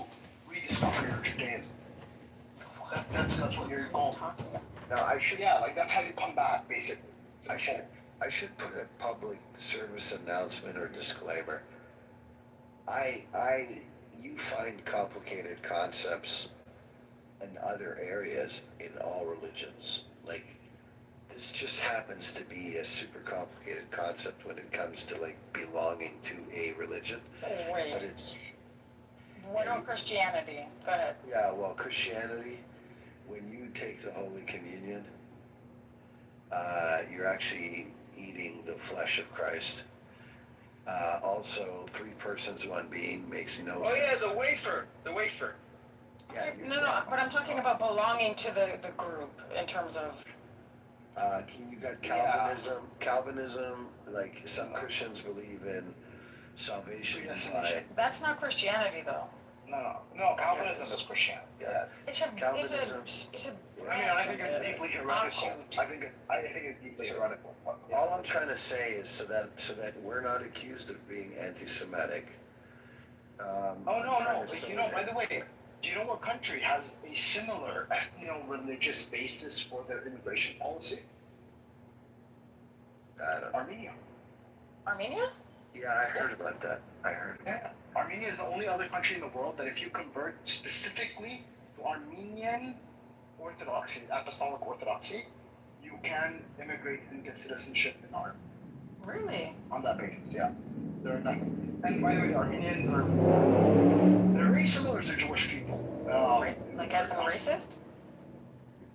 rediscover your Judaism. That's what your goal is. Now that's how you come back, basically.
I should put a public service announcement or disclaimer. You find complicated concepts in other areas in all religions. Like, this just happens to be a super complicated concept when it comes to like belonging to a religion.
Oh, wait.
But it's...
What about Christianity? Go ahead.
Yeah, well, Christianity, when you take the Holy Communion, you're actually eating the flesh of Christ. Also, 3 persons, 1 being makes no...
Oh yeah, the wafer.
Yeah,
no, but I'm talking about belonging to the group in terms of...
you got Calvinism. Calvinism, like some Christians believe in salvation by...
That's not Christianity, though.
No, Calvinism is Christianity.
Yeah.
It's a branch
I think it's deeply heretical. I think it's deeply heretical.
All I'm trying to say is so that we're not accused of being anti-Semitic.
No. By the way, do you know what country has a similar ethno-religious basis for their immigration policy?
I don't know.
Armenia.
Armenia?
Yeah, I heard about that.
Armenia is the only other country in the world that if you convert specifically to Armenian Orthodoxy, Apostolic Orthodoxy, you can immigrate and get citizenship in Armenia.
Really?
On that basis, yeah. They're nothing. And by the way, the Armenians they're very similar to Jewish people.
Like as in racist?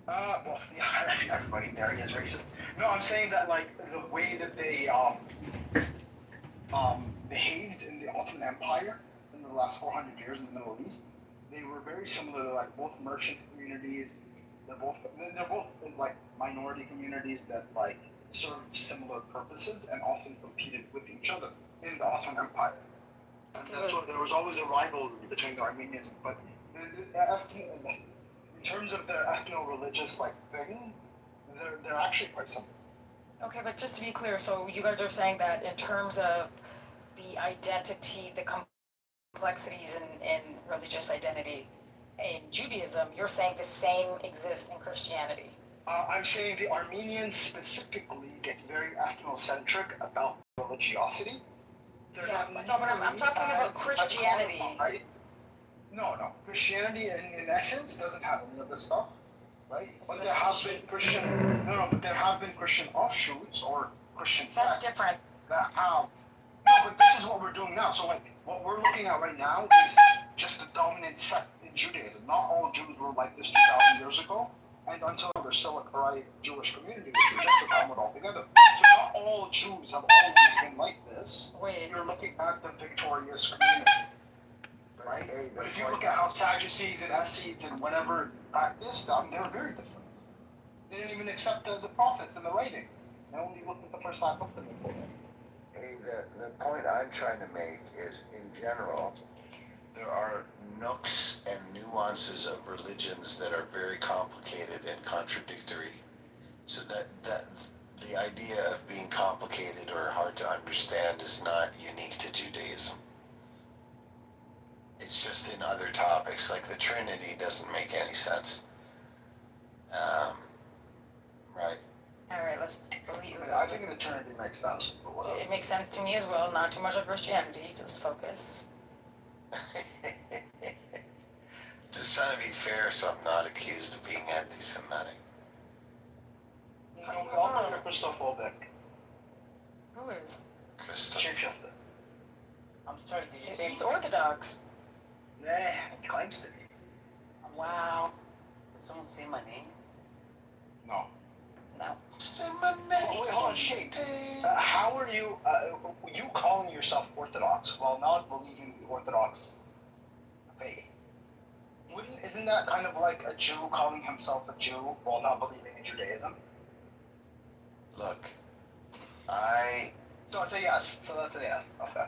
Well, yeah, everybody there is racist. No, I'm saying that like the way that they behaved in the Ottoman Empire in the last 400 years in the Middle East, they were very similar to like both merchant communities. They're both like minority communities that like served similar purposes and often competed with each other in the Ottoman Empire. And that's why there was always a rivalry between the Armenians. But in terms of their ethno-religious like thing, they're actually quite similar.
Okay, but just to be clear, so you guys are saying that in terms of the identity, the complexities in religious identity in Judaism, you're saying the same exists in Christianity?
I'm saying the Armenians specifically get very ethnocentric about religiosity.
But I'm talking about Christianity.
No. Christianity in essence doesn't have any of this stuff, right? But there have been Christian offshoots or Christian
That's
sects
different.
that have. No, but this is what we're doing now. So like, what we're looking at right now is just the dominant sect in Judaism. Not all Jews were like this 2,000 years ago, and until there's still a Quraysh Jewish community, which rejects the Talmud altogether. So not all Jews have always been like this.
Wait.
You're looking at the victorious community, right? But if you look at how Sadducees and Essenes and whatever practiced, they were very different. They didn't even accept the prophets and the writings. They only looked at the first 5 books of the Torah.
Hey, the point I'm trying to make is, in general, there are nooks and nuances of religions that are very complicated and contradictory. So that the idea of being complicated or hard to understand is not unique to Judaism. It's just in other topics, like the Trinity doesn't make any sense. Right.
All right, let's delete.
I think the Trinity makes sense.
It makes sense to me as well. Not too much of Christianity. Just focus.
Just trying to be fair, so I'm not accused of being anti-Semitic.
No, we all know you're Christophobic.
Who is?
Shapeshifter.
I'm starting to see.
It's Orthodox.
Yeah, it claims to be.
Wow.
Did someone say my name?
No.
No.
Oh, wait, hold on, Shane. How are you, you calling yourself Orthodox while not believing the Orthodox faith? Isn't that kind of like a Jew calling himself a Jew while not believing in Judaism?
Look,
So it's a yes. So that's a yes. Okay.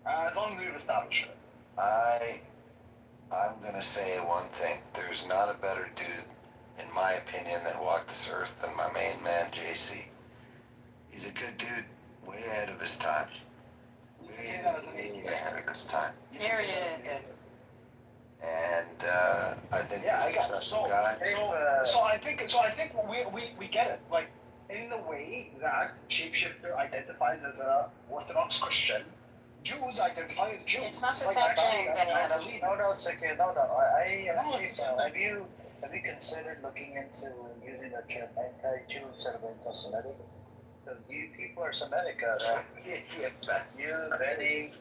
As long as we've established it.
I'm gonna say one thing. There's not a better dude, in my opinion, that walked this earth than my main man, JC. He's a good dude, way ahead of his time. Way ahead of his time.
Period.
And I think
Yeah,
he's a special guy.
So I think we get it. Like in the way that Shapeshifter identifies as a Orthodox Christian, Jews identify as Jews.
It's not the
Like,
same thing,
I
Benny.
believe.
No, it's okay. No. I have you considered looking into using the term anti-Jew instead of anti-Semitic? Because you people are Semitic, you, Benny,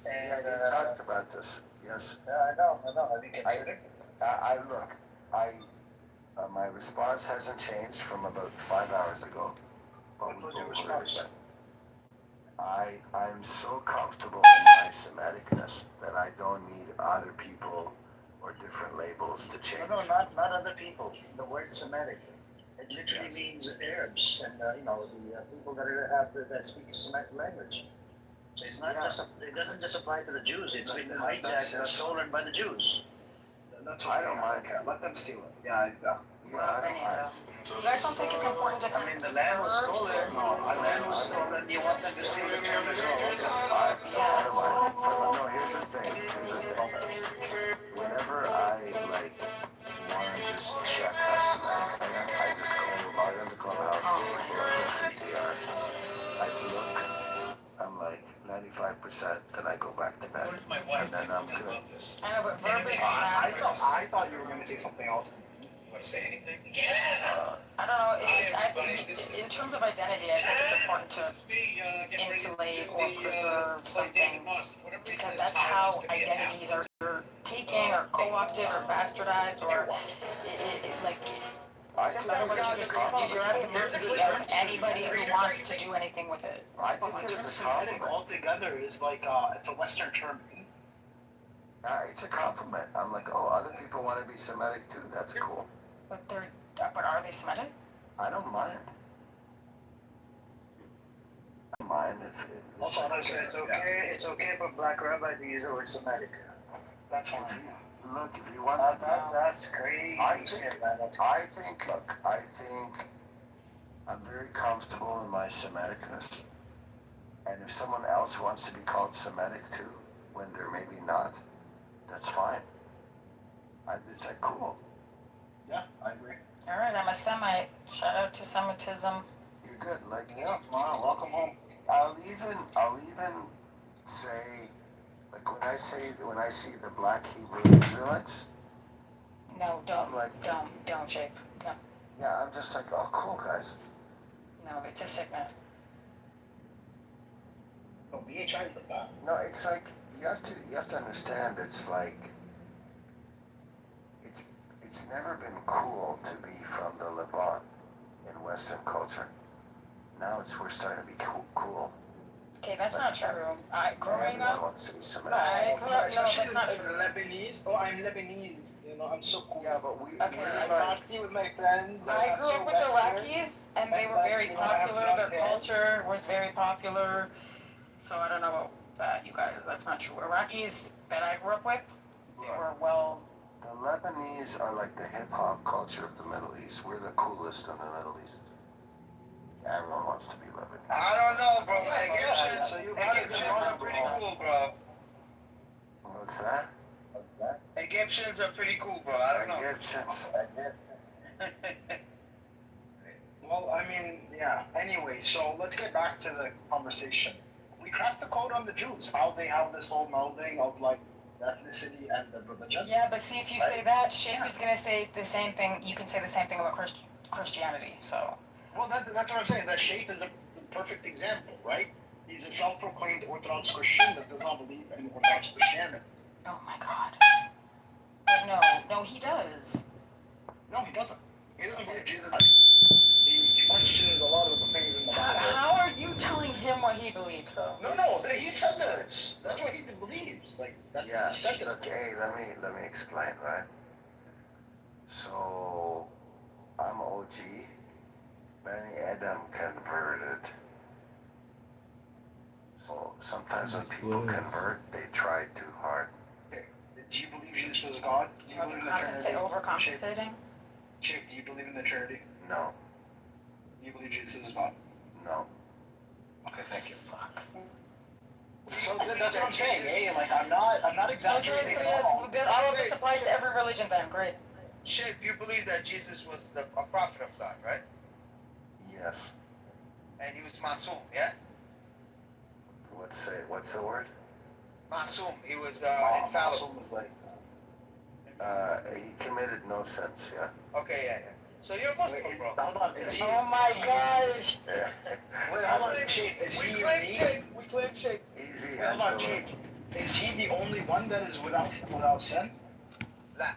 and
we talked about this. Yes.
I know. Have you considered?
My response hasn't changed from about 5 hours ago. But
What was your response?
I'm so comfortable in my Semiticness that I don't need other people or different labels to change.
No, not other people. The word Semitic. It literally means Arabs and the people that speak the Semitic language. So it's not it doesn't just apply to the Jews. It's been hijacked and stolen by the Jews.
That's
I don't mind.
Let them steal it. Yeah, I know.
You guys don't think it's important to
I mean, the land was stolen. The land was stolen. You want them to steal the term as well?
No, here's the thing. Whenever I want to just check how Semitic I am, I just go log into Clubhouse, pull up the PTR, I look, I'm like 95%, then I go back to bed, and then I'm good.
I know, but verbiage
I
matters.
thought you were going to say something else.
Want to say anything?
I don't know. I think in terms of identity, I think it's important to insulate or preserve something because that's how identities are either taken or co-opted or bastardized or you're at the mercy of anybody who wants to do anything with it.
I think it's a
Semitic
compliment.
altogether is like it's a Western term.
It's a compliment. I'm like, oh, other people want to be Semitic too. That's cool.
But are they Semitic?
I don't mind. I don't mind if it.
Also, it's okay. It's okay for a black rabbi to use the word Semitic.
That's fine.
Look, if you want
That's crazy.
I think I'm very comfortable in my Semiticness. And if someone else wants to be called Semitic too, when they're maybe not, that's fine. It's like cool.
Yeah, I agree.
All right, I'm a Semite. Shout out to Semitism.
You're good. Like,
yeah, wow, welcome home.
I'll even say, like when I see the black Hebrew Israelites.
No, don't shape. No.
Yeah, I'm just like, oh, cool, guys.
No, it's a sickness.
No, BHI is the bomb.
No, it's like you have to understand. It's like it's never been cool to be from the Levant in Western culture. Now we're starting to be cool.
Okay, that's not true. Growing
Everyone
up,
wants to be Semitic.
I grew up. No, that's not
Especially
true.
Lebanese. Oh, I'm Lebanese. You know, I'm so cool.
Yeah, but we.
Okay.
I'm happy with my friends.
I grew up with Iraqis, and they were very popular. Their culture was very popular. So I don't know about that, you guys. That's not true. Iraqis that I grew up with, they were well.
The Lebanese are like the hip hop culture of the Middle East. We're the coolest in the Middle East. Everyone wants to be Lebanese.
I don't know, bro.
Yeah, so
Egyptians are pretty cool, bro.
What's that?
Egyptians are pretty cool, bro. I don't know.
Egyptians.
Well, I mean, yeah. Anyway, so let's get back to the conversation. We cracked the code on the Jews, how they have this whole melding of like the ethnicity and the religion.
Yeah, but see, if you say that, Shaker's gonna say the same thing. You can say the same thing about Christianity. So.
Well, that's what I'm saying. That Shape is the perfect example, right? He's a self-proclaimed Orthodox Christian that does not believe in Orthodox Christianity.
Oh my God. But no, he does.
No, he doesn't. He doesn't believe Jesus. He questions a lot of the things in the Bible.
How are you telling him what he believes, though?
No, he said this. That's what he believes. Like that's
Yeah.
he said it.
Okay, let me explain, right? So, I'm OG. Benny Adam converted. So sometimes when people convert, they try too hard.
Okay. Do you believe Jesus is God? Do you believe in the Trinity?
Overcompensating?
Chick, do you believe in the Trinity?
No.
Do you believe Jesus is God?
No.
Okay, thank you. Fuck. So that's what I'm saying, eh? Like I'm not exaggerating.
Okay, so yes, all of this applies to every religion then. Great.
Shit, you believe that Jesus was a prophet of God, right?
Yes.
And he was Masum, yeah?
What's the word?
Masum. He was infallible.
Was like.
He committed no sins. Yeah.
Okay, yeah. So you're a Muslim, bro.
Hold on.
Oh my gosh.
Yeah.
Wait, hold on. Is he unique?
We claim shape.
Easy
Hold on,
answer.
Chief. Is he the only one that is without sin?
Nah.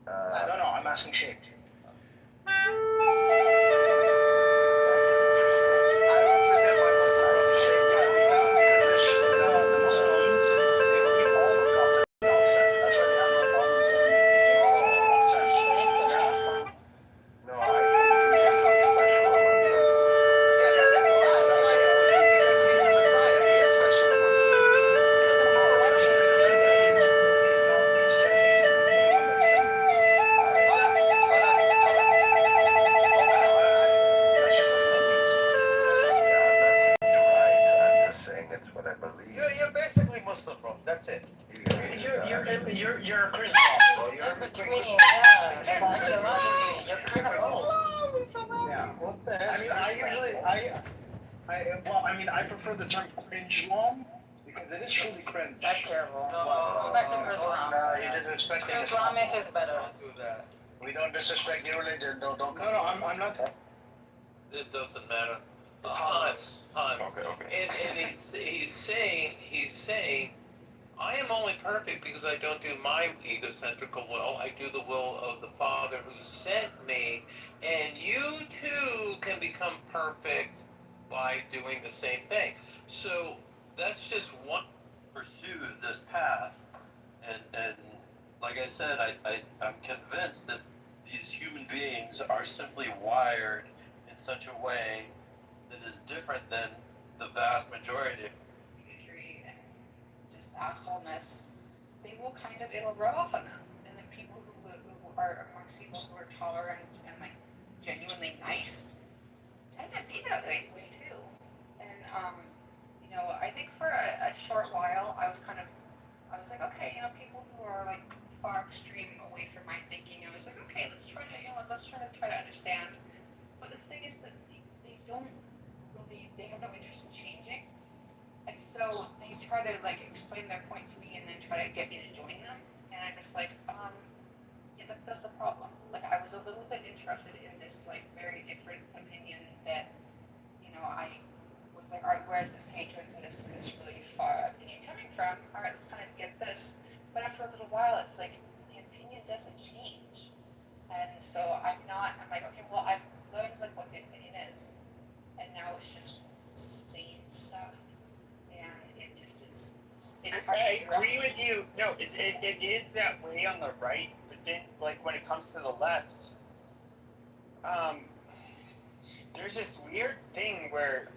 No, I'm asking Shape.
That's interesting.
I represent my Muslim brother, Shape.
Because the Muslims, they believe all the prophets without sin. That's why they have no problem saying without sin.
Shake is Muslim.
No, I think Jesus was special among them.
Because he's the Messiah. He is special amongst them.
That's what I believe.
You're basically Muslim, bro. That's it.
You're a Christian, bro.
In between, yeah. Ideologically, you're kind of old.
Yeah. What the heck? I prefer the term cringe long because it is truly cringe.
That's terrible. Back to Islam.
No, you didn't respect it.
Islamic is better.
Don't do that.
We don't disrespect your religion. Don't.
No, I'm not.
It doesn't matter. Hans.
Okay.
And he's saying, I am only perfect because I don't do my egocentrical will. I do the will of the Father who sent me. And you too can become perfect by doing the same thing. So that's just one.
Pursue this path, and like I said, I'm convinced that these human beings are simply wired in such a way that is different than the vast majority.
Bigotry and just assholeness, it'll rub off on them. And then people who are amongst people who are tolerant and like genuinely nice tend to be that way too. And I think for a short while I was like, okay, people who are like far extreme away from my thinking, I was like, okay, let's try to understand. But the thing is that they don't really, they have no interest in changing. And so they try to like explain their point to me and then try to get me to join them. And I'm just like, yeah, that's the problem. Like I was a little bit interested in this like very different opinion that, I was was like, all right, where's this hatred and this really far opinion coming from? All right, let's kind of get this. But after a little while, it's like the opinion doesn't change, and so I'm like, okay, well, I've learned like what the opinion is, and now it's just the same stuff, and it just is.
I agree with you. No, it is that way on the right, but then like when it comes to the left, there's this weird thing where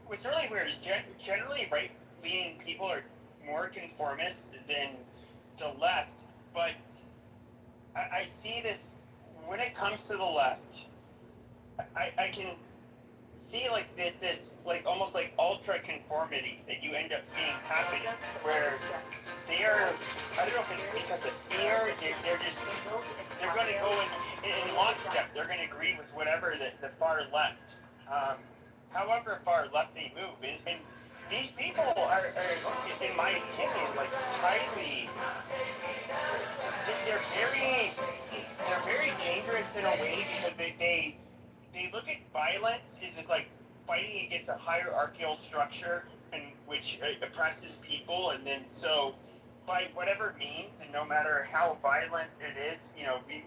what's really weird is generally right-leaning people are more conformist than the left, but I see this when it comes to the left. I can see like this like almost like ultra conformity that you end up seeing happen, where they are, I don't know if it's because of fear, they're going to go in lockstep. They're going to agree with whatever the far left, however far left they move, and these people are, in my opinion, like highly, they're very dangerous in a way, because they look at violence as just like fighting against a hierarchical structure in which oppresses people, and then so by whatever means, and no matter how violent it is,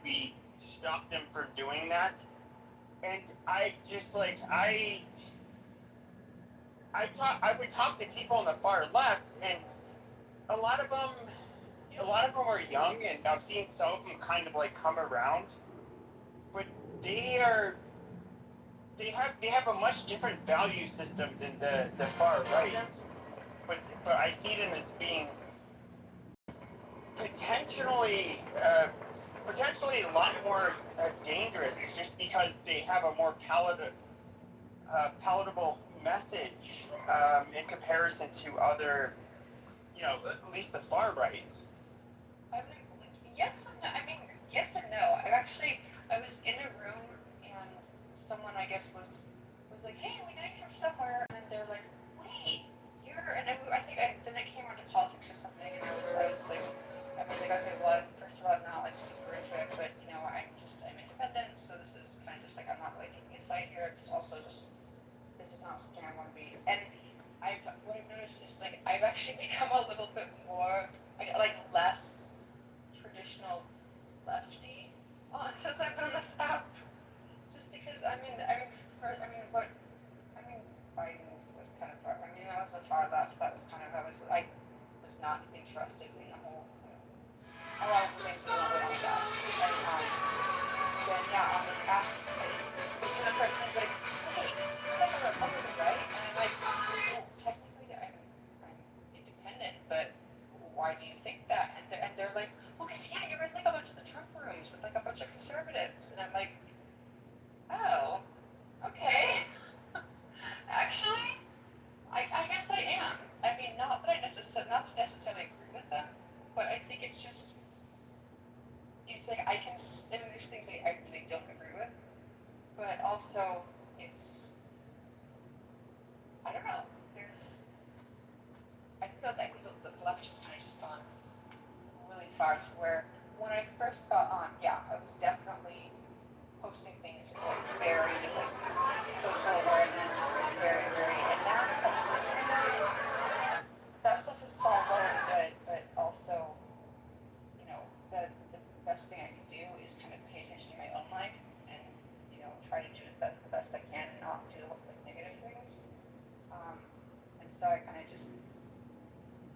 we stop them from doing that. And I just like I would talk to people on the far left, and a lot of them are young, and I've seen some of them kind of like come around, but they have a much different value system than the far right. But I see them as being potentially a lot more dangerous, just because they have a more palatable message in comparison to other, at least the far right.
I mean, yes and no. Yes and no. I was in a room, and someone, I guess, was like, hey, we know you from somewhere, and they're like, wait, and then it came onto politics or something, and I was like, well, first of all, I'm not like super into it, but I'm independent, so this is kind of just like, I'm not really taking a side here. It's also just, this is not something I want to be. And what I've noticed is like, I've actually become a little bit more, like less traditional lefty since I've been on this app. Just because, Biden was kind of far. I was a far left. I was not interested in the whole, a lot of things that went on that. And then, yeah, on this app, the person's like, hey, you're like a Republican, right? And I'm like, well, technically, I'm independent, but why do you think that? And they're like, well, because, yeah, you're in like a bunch of the Trump rooms with like a bunch of conservatives. And I'm like, oh, okay. Actually, I guess I am. Not that I necessarily agree with them, but I think it's like there's things I really don't agree with, but also I don't know. I think the left has kind of just gone really far to where when I first got on, yeah, I was definitely posting things like very like social awareness, very, and now that stuff is all well and good, but also, the best thing I can do is kind of pay attention to my own life and, try to do the best I can and not do like negative things. And so I kind of just,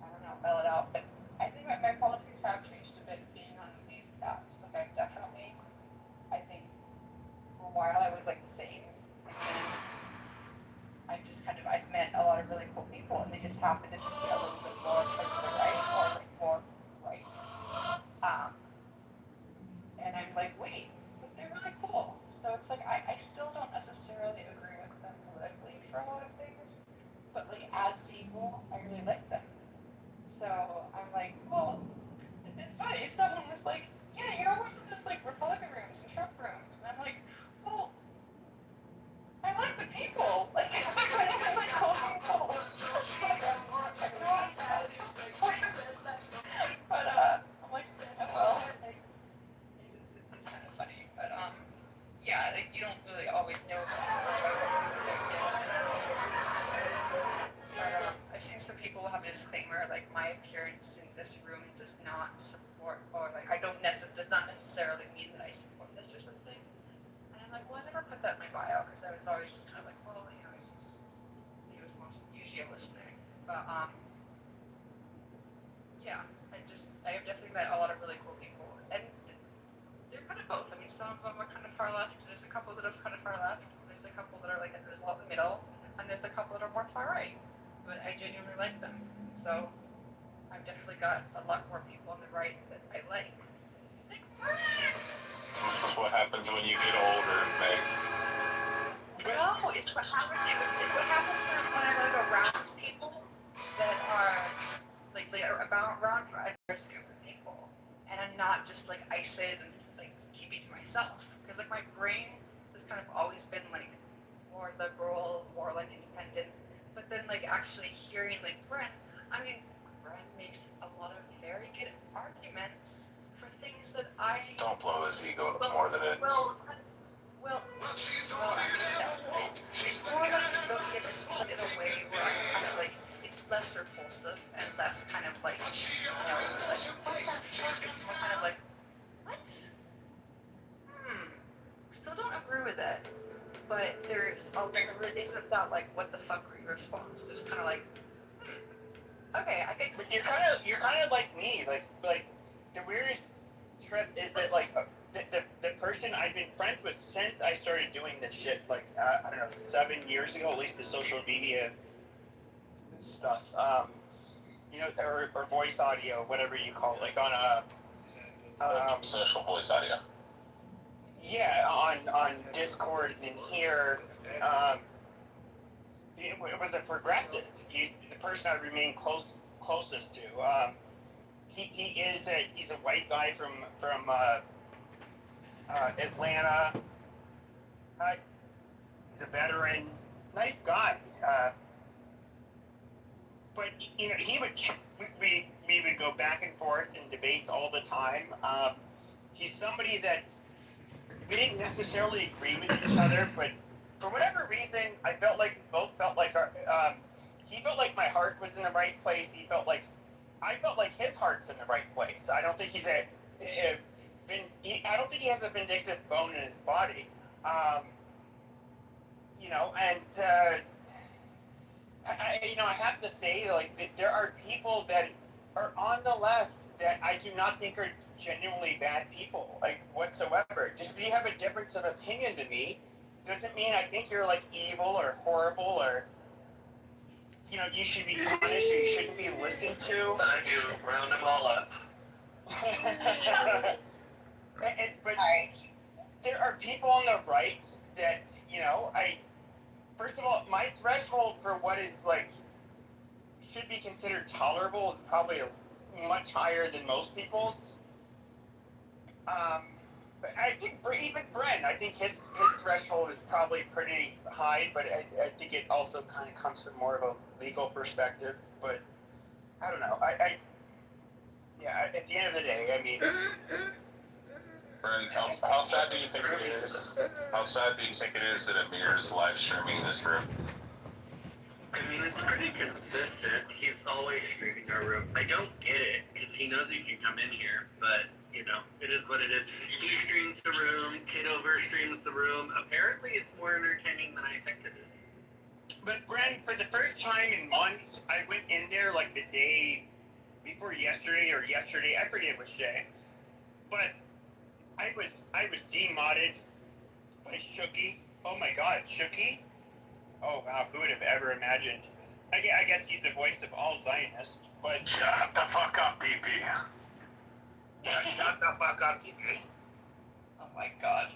I don't know, spell it out, but I think my politics have changed a bit being on these apps. Like I think for a while I was like the same, and then I've met a lot of really cool people, and they just happen to be a little bit more towards the right, or like more right. And I'm like, wait, but they're really cool. So it's like, I still don't necessarily agree with them politically for a lot of things, but like as people, I really like them. So I'm like, well, it's funny. Someone was like, yeah, you're always in those like Republican rooms and Trump rooms. And I'm like, well, I like the people. Like, I like cool people. But I'm like, well, like, it's kind of funny. But yeah, like you don't really always know. I've seen some people have a disclaimer like my appearance in this room does not support, or like I don't does not necessarily mean that I support this or something. And I'm like, well, I never put that in my bio because I was always just kind of like, well, you know, it was most usually listening. But yeah, I have definitely met a lot of really cool people, and they're kind of both. I mean, some of them are kind of far left. There's a couple that are kind of far left. There's a couple that are like there's a lot in the middle, and there's a couple that are more far right. But I genuinely like them. So I've definitely got a lot more people on the right that I like.
This is what happens when you get older, Meg.
No, it's what happens. It's what happens when I like around people that are like around for a diverse group of people, and I'm not just like isolated and just like keeping to myself. Because like my brain has kind of always been like more liberal, more like independent. But then like actually hearing like Brent makes a lot of very good arguments for things that I
Don't blow his ego up more than it is.
well, it's more like ego gets put in a way where I'm kind of like it's less repulsive and less kind of like it's more kind of like what? Still don't agree with it. But there isn't that like what the fuck response. There's kind of like okay, I get.
But you're kind of like me. Like the weirdest trip is that like the person I've been friends with since I started doing this shit like I don't know 7 years ago, at least the social media stuff. You know, or voice audio, whatever you call it, like on a
social voice audio.
Yeah, on Discord and here, it was a progressive. He's the person I remain closest to. He's a white guy from Atlanta. He's a veteran, nice guy. But you know, we would go back and forth in debates all the time. He's somebody that we didn't necessarily agree with each other, but for whatever reason, I felt like we both felt like he felt like my heart was in the right place. I felt like his heart's in the right place. I don't think I don't think he has a vindictive bone in his body. You know, and I have to say, like, there are people that are on the left that I do not think are genuinely bad people, like, whatsoever. Just because you have a difference of opinion to me doesn't mean I think you're, like, evil or horrible or, you know, you should be punished or you shouldn't be listened to.
I do. Round them all up.
But there are people on the right that, you know, first of all, my threshold for what is, like, should be considered tolerable is probably much higher than most people's. But I think even Brent, I think his threshold is probably pretty high, but I think it also kind of comes from more of a legal perspective. But I don't know. Yeah, at the end of the day, I mean.
Brent, how sad do you think it is? How sad do you think it is that Amir's live streaming this room?
I mean, it's pretty consistent. He's always streaming our room. I don't get it, because he knows he can come in here, but, you know, it is what it is. He streams the room, Kitover streams the room. Apparently, it's more entertaining than I think it is.
But, Brent, for the first time in months, I went in there, like, the day before yesterday, I forget which day, but I was demodded by Shooky. Oh, my God, Shooky? Oh, wow, who would have ever imagined? I guess he's the voice of all Zionists, but...
Shut the fuck up, PP.
Yeah, shut the fuck up, PP. Oh, my God.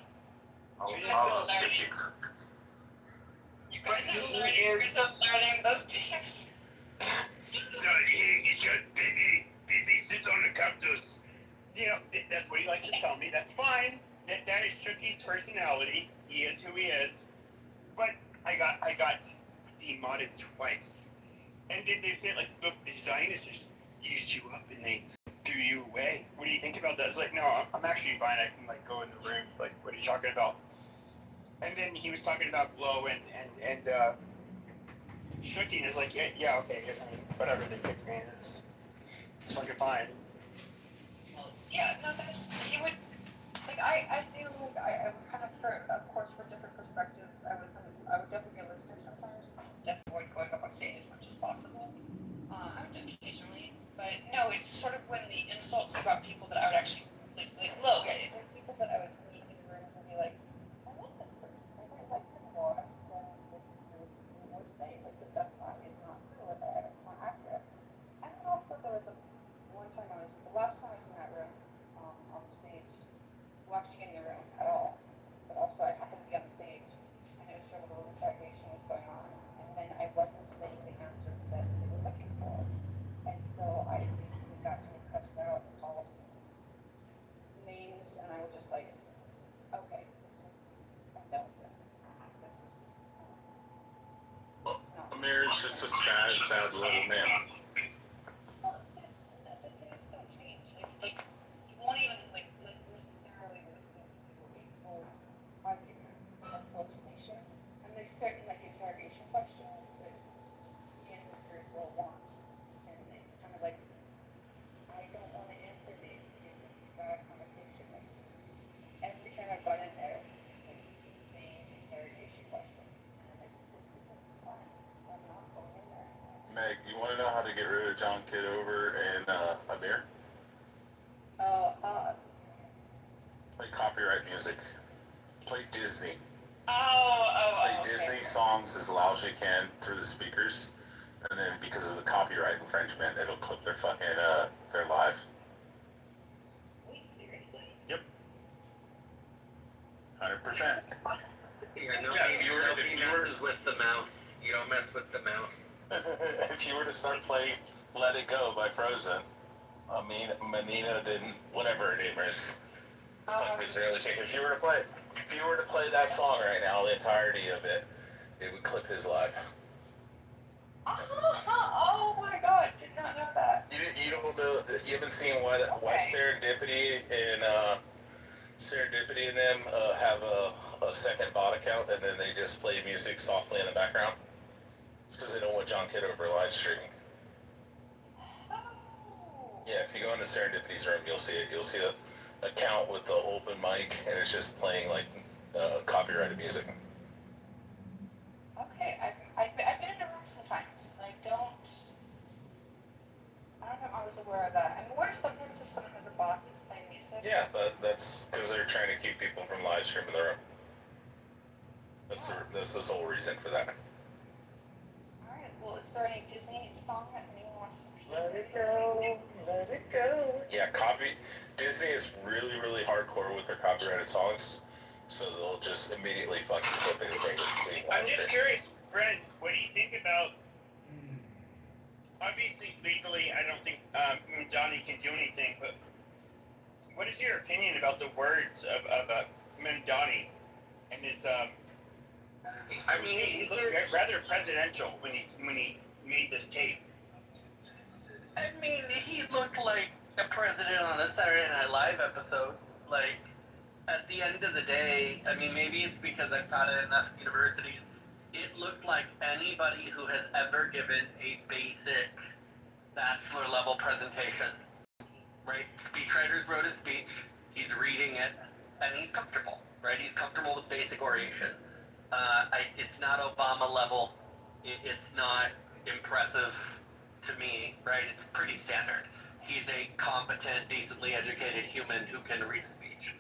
You guys are learning those games.
So, he should, PP sits on the cactus. You know, that's what he likes to tell me. That's fine. That is Shooky's personality. He is who he is. But I got demodded twice. And did they say, like, look, the Zionists just used you up and they threw you away? What do you think about that? It's like, no, I'm actually fine. I can, like, go in the room. Like, what are you talking about? And then he was talking about Glow and shooting is like, yeah, okay, I mean, whatever they pick me, it's fucking fine.
Well, yeah, no, you would, like, I do, I would kind of, of course, for different perspectives, I would definitely be realistic sometimes, definitely avoid going up on stage as much as possible. I would occasionally, but no, it's sort of when the insults about people that I would actually, like low, yeah, it's like people that I would meet in the room and be like, I like this person, I really like them, or I'm going to say, like, this stuff is not true, or that it's not accurate. And then also there was one time the last time I was in that room, on the stage, well, actually in the room at all, but also I happened to be on the stage, and it was sort of a little interrogation was going on, and then I wasn't saying the answers that they were looking for, and so I basically got kind of cussed out and called names, and I was just like, okay, I'm done with this.
Amir is just a sad little man.
Like, you won't even, like, necessarily listen to a full argument or full explanation. And there's certain, like, interrogation questions that he and his group will want. And it's kind of like, I don't want to answer these because this is bad conversation. Like, every time I've gone in there, it's the same interrogation question. And I'm like, this isn't fun. I'm not going in there.
Meg, you want to know how to get rid of John Kitover and Amir? Play copyright music. Play Disney. Play Disney songs as loud as you can through the speakers, and then because of the copyright infringement, it'll clip their fucking their live.
Wait, seriously?
Yep. 100%.
Yeah, no messes with the mouse. You don't mess with the mouse.
If you were to start playing "Let It Go" by Frozen, I mean, Manina didn't, whatever her name is. If you were to play that song right now, the entirety of it, it would clip his live.
Oh my god, did not know that.
You don't know, you haven't seen why Serendipity and them have a second bot account and then they just play music softly in the background? It's because they don't want John Kitover live streaming. Yeah, if you go into Serendipity's room, you'll see it. You'll see the account with the open mic, and it's just playing like copyrighted music.
Okay, I've been in a room sometimes, and I don't know if I was aware of that. I'm aware sometimes if someone has a bot that's playing music.
Yeah, but that's because they're trying to keep people from live streaming their room. That's the sole reason for that.
Alright, well, is there any Disney song that anyone wants to
Let it go, let it go. Yeah, Disney is really, really hardcore with their copyrighted songs, so they'll just immediately fucking clip anything.
I'm just curious, Brent, what do you think about, obviously, legally, I don't think Johnny can do anything, but what is your opinion about the words of Mandani and his, I mean, he looked rather presidential when he made this tape.
I mean, he looked like a president on a Saturday Night Live episode. Like, at the end of the day, I mean, maybe it's because I've taught at enough universities, it looked like anybody who has ever given a basic bachelor level presentation. Right? Speechwriters wrote a speech, he's reading it, and he's comfortable, right? He's comfortable with basic oration. It's not Obama level, it's not impressive to me, right? It's pretty standard. He's a competent, decently educated human who can read a speech.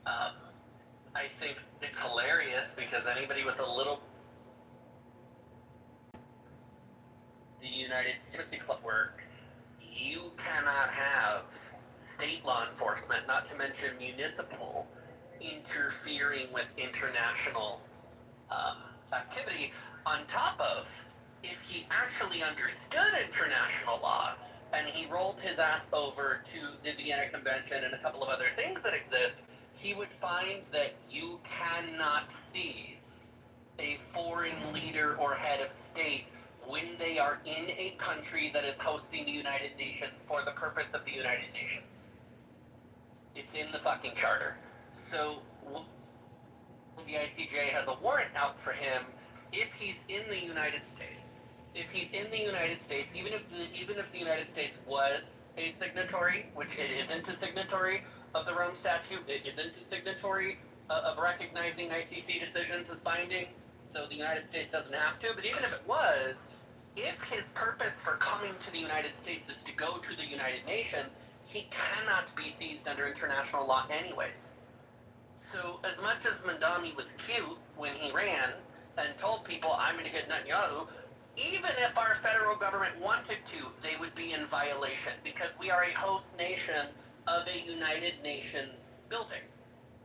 I think it's hilarious because anybody with a little the United States Club work, you cannot have state law enforcement, not to mention municipal, interfering with international activity, on top of if he actually understood international law and he rolled his ass over to the Vienna Convention and a couple of other things that exist, he would find that you cannot seize a foreign leader or head of state when they are in a country that is hosting the United Nations for the purpose of the United Nations. It's in the fucking charter. So the ICJ has a warrant out for him if he's in the United States
if he's in the United States, even if the United States was a signatory, which it isn't a signatory of the Rome Statute, it isn't a signatory of recognizing ICC decisions as binding, so the United States doesn't have to. But even if it was, if his purpose for coming to the United States is to go to the United Nations, he cannot be seized under international law anyways. So as much as Mandami was cute when he ran and told people, I'm going to get Netanyahu, even if our federal government wanted to, they would be in violation because we are a host nation of a United Nations building,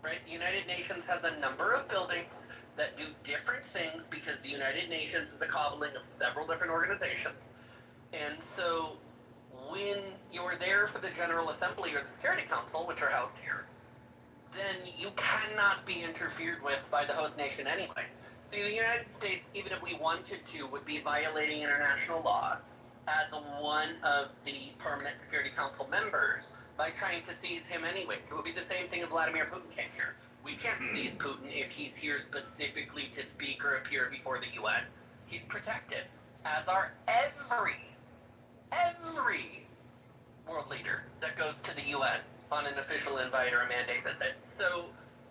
right? The United Nations has a number of buildings that do different things because the United Nations is a cobbling of several different organizations. And so when you're there for the General Assembly or the Security Council, which are housed here, then you cannot be interfered with by the host nation anyways. So the United States, even if we wanted to, would be violating international law as one of the Permanent Security Council members by trying to seize him anyways. It would be the same thing if Vladimir Putin came here. We can't seize Putin if he's here specifically to speak or appear before the UN. He's protected, as are every world leader that goes to the UN on an official invite or a mandate visit. So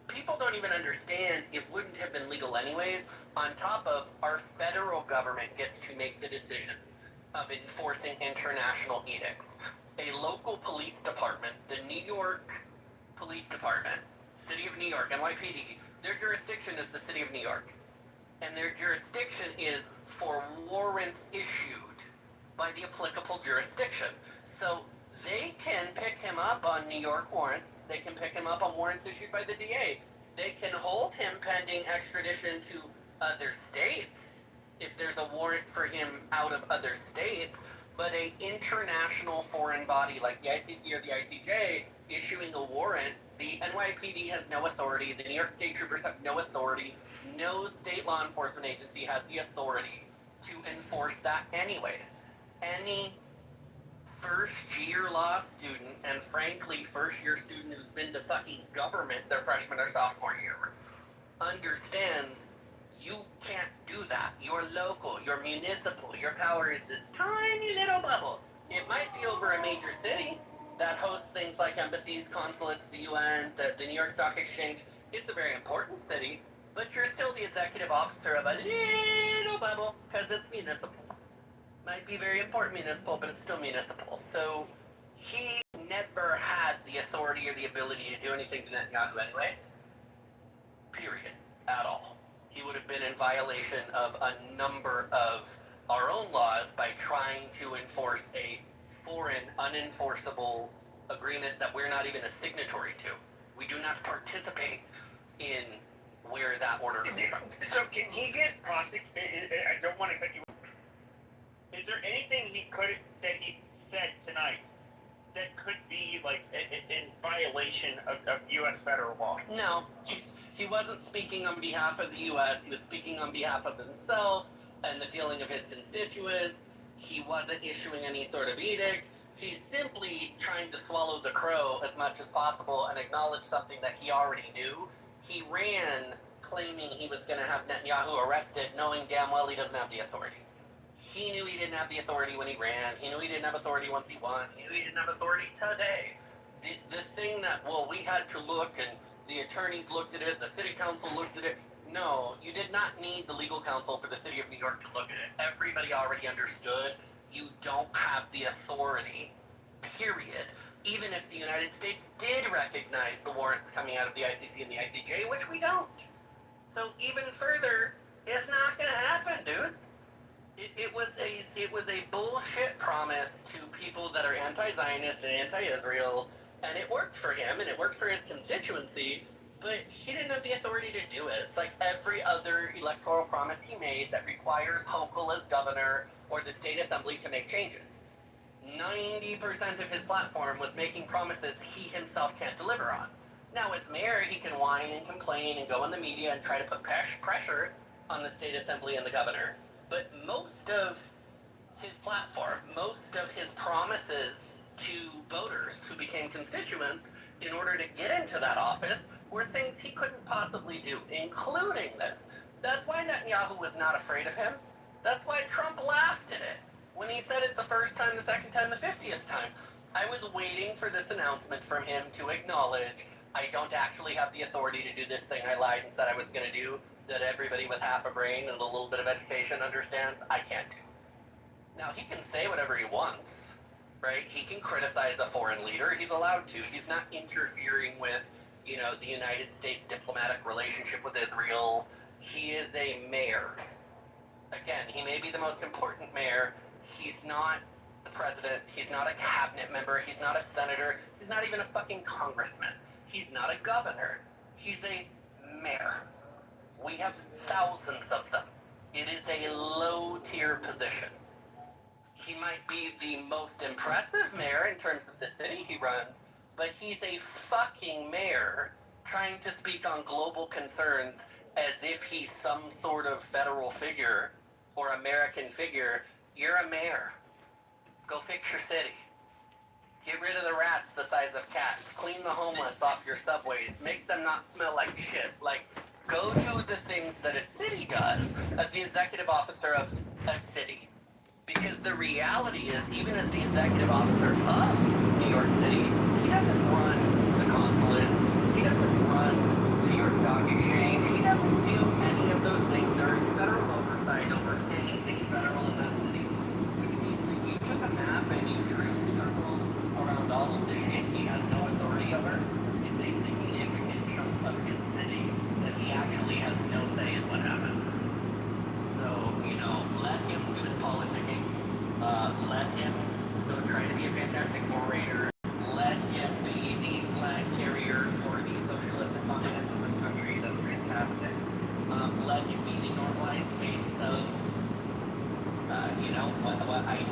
people don't even understand it wouldn't have been legal anyways, on top of our federal government gets to make the decisions of enforcing international edicts. A local police department, the New York Police Department, City of New York, NYPD, their jurisdiction is the City of New York. And their jurisdiction is for warrants issued by the applicable jurisdiction. So they can pick him up on New York warrants. They can pick him up on warrants issued by the DA. They can hold him pending extradition to other states if there's a warrant for him out of other states. But a international foreign body like the ICC or the ICJ issuing a warrant, the NYPD has no authority. The New York State Troopers have no authority. No state law enforcement agency has the authority to enforce that anyways. Any first-year law student, and frankly, first-year student who's been to fucking government their freshman or sophomore year, understands you can't do that. You're local, you're municipal, your power is this tiny little bubble. It might be over a major city that hosts things like embassies, consulates, the UN, the New York Stock Exchange. It's a very important city, but you're still the executive officer of a little bubble because it's municipal. Might be very important municipal, but it's still municipal. So he never had the authority or the ability to do anything to Netanyahu anyways. Period. At all. He would have been in violation of a number of our own laws by trying to enforce a foreign, unenforceable agreement that we're not even a signatory to. We do not participate in where that order comes from.
So can he get prosecuted? I don't want to cut you. Is there anything that he said tonight that could be like in violation of U.S. federal law?
No, he wasn't speaking on behalf of the U.S. He was speaking on behalf of himself and the feeling of his constituents. He wasn't issuing any sort of edict. He's simply trying to swallow the crow as much as possible and acknowledge something that he already knew. He ran claiming he was going to have Netanyahu arrested, knowing damn well he doesn't have the authority. He knew he didn't have the authority when he ran. He knew he didn't have authority once he won. He knew he didn't have authority today. The thing that, well, we had to look and the attorneys looked at it, the city council looked at it. No, you did not need the legal counsel for the city of New York to look at it. Everybody already understood you don't have the authority, period. Even if the United States did recognize the warrants coming out of the ICC and the ICJ, which we don't. So even further, it's not going to happen, dude. It was a bullshit promise to people that are anti-Zionist and anti-Israel, and it worked for him and it worked for his constituency, but he didn't have the authority to do it. It's like every other electoral promise he made that requires Hochul as governor or the state assembly to make changes. 90% of his platform was making promises he himself can't deliver on. Now as mayor, he can whine and complain and go in the media and try to put pressure on the state assembly and the governor. But most of his platform, most of his promises to voters who became constituents in order to get into that office were things he couldn't possibly do, including this. That's why Netanyahu was not afraid of him. That's why Trump laughed at it when he said it the first time, the second time, the 50th time. I was waiting for this announcement from him to acknowledge I don't actually have the authority to do this thing I lied and said I was going to do, that everybody with half a brain and a little bit of education understands I can't do. Now, he can say whatever he wants, right? He can criticize a foreign leader. He's allowed to. He's not interfering with, you know, the United States diplomatic relationship with Israel. He is a mayor. Again, he may be the most important mayor. He's not the president. He's not a cabinet member. He's not a senator. He's not even a fucking congressman. He's not a governor. He's a mayor. We have thousands of them. It is a low-tier position. He might be the most impressive mayor in terms of the city he runs, but he's a fucking mayor trying to speak on global concerns as if he's some sort of federal figure or American figure. You're a mayor. Go fix your city. Get rid of the rats the size of cats. Clean the homeless off your subways. Make them not smell like shit. Like, go do the things that a city does as the executive officer of a city. Because the reality is, even as the executive officer of New York City, he doesn't run the consulate. He doesn't run the New York Stock Exchange. He doesn't do any of those things. There is federal oversight over anything federal in that city. Which means if you took a map and you drew circles around all of the shit he has no authority over, it's a significant chunk of his city that he actually has no say in what happens. So, you know, let him do his politicking. Let him go try to be a fantastic orator. Let him be the flag carrier for the socialist and communist in this country. That's fantastic. Let him be the normalized face of, you know, what I